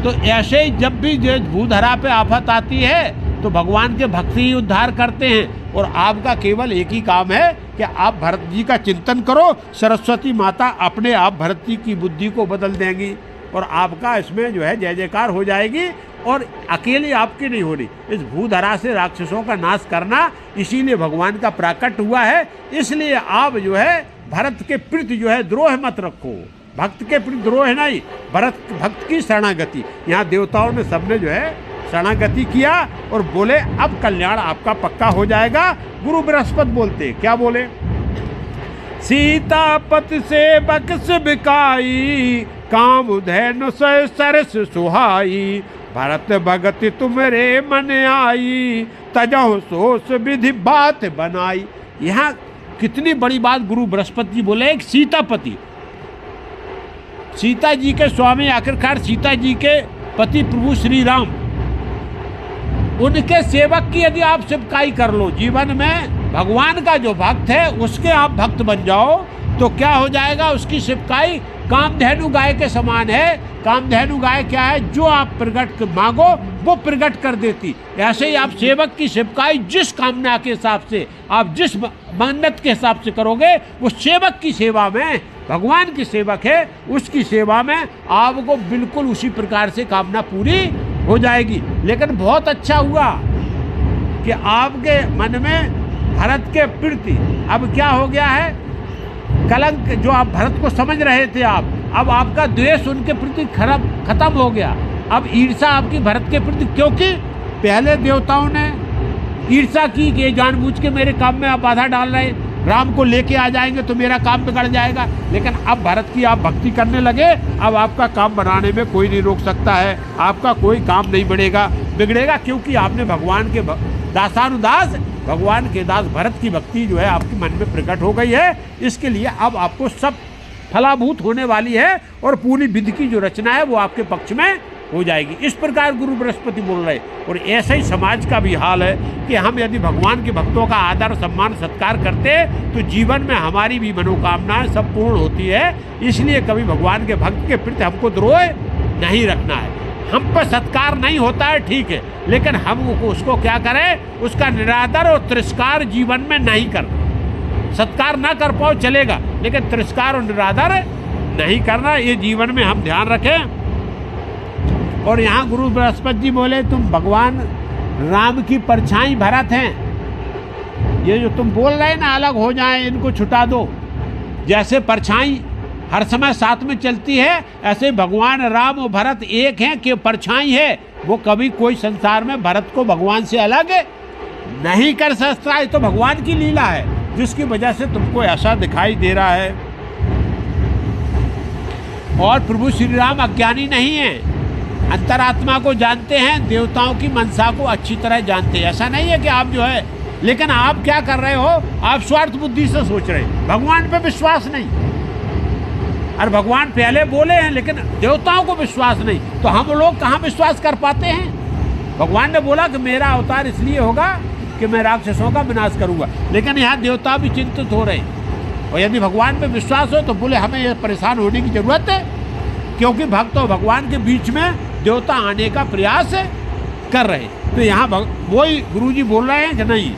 तो ऐसे ही जब भी जो भूधरा पे आफत आती है तो भगवान के भक्त ही उद्धार करते हैं। और आपका केवल एक ही काम है कि आप भरत जी का चिंतन करो, सरस्वती माता अपने आप भरत जी की बुद्धि को बदल देंगी और आपका इसमें जो है जय जयकार हो जाएगी। और अकेले आपकी नहीं होनी, इस भूधरा से राक्षसों का नाश करना इसीलिए भगवान का प्राकट हुआ है। इसलिए आप जो है भरत के प्रति जो है द्रोह मत रखो, भक्त के प्रति द्रोह नहीं, भक्त की शरणागति। यहाँ देवताओं ने सबने जो है शरणागति किया और बोले अब कल्याण आपका पक्का हो जाएगा। गुरु बृहस्पति बोलते क्या बोले, सीतापति से बक्स बिकाई, काम धैन सरस सुहाई, भरत भगति तुमरे मन आई, तजहु सोस विधि बात बनाई। यहाँ कितनी बड़ी बात गुरु बृहस्पति जी बोले। एक सीतापति, सीता जी के स्वामी, आखिरकार सीता जी के पति प्रभु श्री राम, उनके सेवक की यदि आप सेवकाई कर लो, जीवन में भगवान का जो भक्त है उसके आप भक्त बन जाओ तो क्या हो जाएगा, उसकी सेवकाई कामधेनु गाय के समान है। कामधेनु गाय क्या है? जो आप प्रकट मांगो वो प्रकट कर देती। ऐसे ही आप सेवक की सेवकाई जिस कामना के हिसाब से, आप जिस मन्नत के हिसाब से करोगे, वो सेवक की सेवा में, भगवान की सेवक है उसकी सेवा में आपको बिल्कुल उसी प्रकार से कामना पूरी हो जाएगी। लेकिन बहुत अच्छा हुआ कि आपके मन में भरत के प्रति अब क्या हो गया है? कलंक, जो आप भरत को समझ रहे थे आप, अब आपका द्वेष उनके प्रति खत्म हो गया। अब ईर्षा आपकी भरत के प्रति, क्योंकि पहले देवताओं ने ईर्षा की कि जानबूझ के मेरे काम में आप बाधा डाल रहे, राम को लेके आ जाएंगे तो मेरा काम बिगड़ जाएगा। लेकिन अब भरत की आप भक्ति करने लगे, अब आपका काम बनाने में कोई नहीं रोक सकता है, आपका कोई काम नहीं बिगड़ेगा, क्योंकि आपने भगवान के दासानुदास, भगवान के दास भरत की भक्ति जो है आपके मन में प्रकट हो गई है। इसके लिए अब आपको सब फलाभूत होने वाली है और पूरी विधि की जो रचना है वो आपके पक्ष में हो जाएगी। इस प्रकार गुरु बृहस्पति बोल रहे। और ऐसा ही समाज का भी हाल है कि हम यदि भगवान के भक्तों का आदर सम्मान सत्कार करते तो जीवन में हमारी भी मनोकामनाएं सब पूर्ण होती है। इसलिए कभी भगवान के भक्त के प्रति हमको द्रोह नहीं रखना है। हम पर सत्कार नहीं होता है ठीक है, लेकिन हम उसको क्या करें? उसका निरादर और तिरस्कार जीवन में नहीं करना। सत्कार ना कर पाओ चलेगा, लेकिन तिरस्कार और निरादर नहीं करना, ये जीवन में हम ध्यान रखें। और यहाँ गुरु बृहस्पति जी बोले तुम भगवान राम की परछाई भरत हैं। ये जो तुम बोल रहे ना अलग हो जाएं, इनको छुटा दो। जैसे परछाई हर समय साथ में चलती है, ऐसे भगवान राम और भरत एक हैं कि परछाई है। वो कभी कोई संसार में भरत को भगवान से अलग नहीं कर सकता। ये तो भगवान की लीला है जिसकी वजह से तुमको ऐसा दिखाई दे रहा है। और प्रभु श्री राम अज्ञानी नहीं है, अंतरात्मा को जानते हैं, देवताओं की मनसा को अच्छी तरह जानते हैं। ऐसा नहीं है कि आप जो है, लेकिन आप क्या कर रहे हो? आप स्वार्थ बुद्धि से सोच रहे हैं, भगवान पे विश्वास नहीं। और भगवान पहले बोले हैं लेकिन देवताओं को विश्वास नहीं, तो हम लोग कहाँ विश्वास कर पाते हैं? भगवान ने बोला कि मेरा अवतार इसलिए होगा कि मैं राक्षसों का विनाश करूंगा, लेकिन यहाँ देवता भी चिंतित हो रहे हैं। और यदि भगवान पे विश्वास हो तो बोले हमें ये परेशान होने की जरूरत है, क्योंकि भक्त और भगवान के बीच में देवता आने का प्रयास कर रहे। तो यहाँ वही गुरुजी बोल रहे हैं कि नहीं,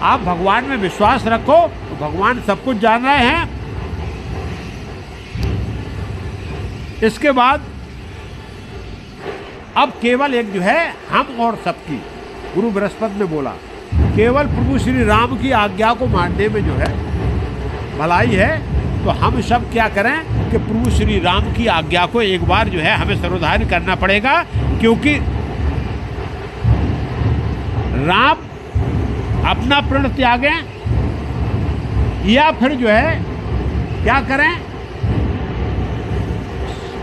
आप भगवान में विश्वास रखो, तो भगवान सब कुछ जान रहे हैं। इसके बाद अब केवल एक जो है हम और सबकी, गुरु बृहस्पति ने बोला केवल प्रभु श्री राम की आज्ञा को मानने में जो है भलाई है। तो हम सब क्या करें कि प्रभु श्री राम की आज्ञा को एक बार जो है हमें सर्वधार्य करना पड़ेगा, क्योंकि राम अपना प्रण त्यागें या फिर जो है क्या करें,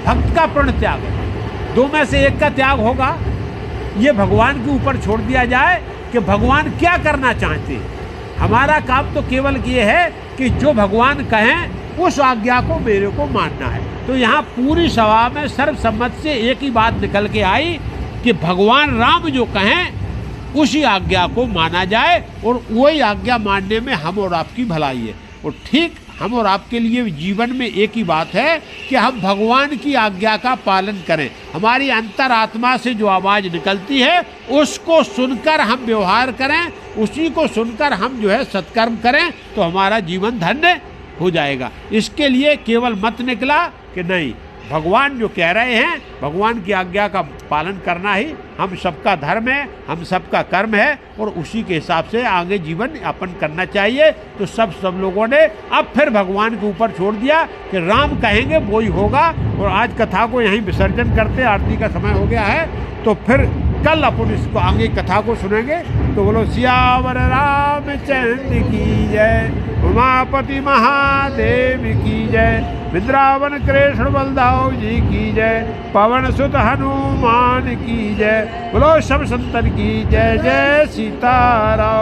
भक्त का प्रण त्याग, दो में से एक का त्याग होगा। ये भगवान के ऊपर छोड़ दिया जाए कि भगवान क्या करना चाहते हैं। हमारा काम तो केवल ये है कि जो भगवान कहें उस आज्ञा को मेरे को मानना है। तो यहाँ पूरी सभा में सर्वसम्मत से एक ही बात निकल के आई कि भगवान राम जो कहें उसी आज्ञा को माना जाए, और वही आज्ञा मानने में हम और आपकी भलाई है। और ठीक हम और आपके लिए जीवन में एक ही बात है कि हम भगवान की आज्ञा का पालन करें। हमारी अंतरात्मा से जो आवाज़ निकलती है उसको सुनकर हम व्यवहार करें, उसी को सुनकर हम जो है सत्कर्म करें, तो हमारा जीवन धन्य हो जाएगा। इसके लिए केवल मत निकला कि नहीं, भगवान जो कह रहे हैं भगवान की आज्ञा का पालन करना ही हम सबका धर्म है, हम सबका कर्म है, और उसी के हिसाब से आगे जीवन यापन करना चाहिए। तो सब लोगों ने अब फिर भगवान के ऊपर छोड़ दिया कि राम कहेंगे वो ही होगा। और आज कथा को यहीं विसर्जन करते, आरती का समय हो गया है, तो फिर कल अपन इसको आगे कथा को सुनेंगे। तो बोलो सियावर रामचंद्र की जय, उमापति महादेव की जय, वृंदावन कृष्ण बलदाव जी की जय, पवन सुत हनुमान की जय। बोलो सब संतन की जय। जय सीताराम।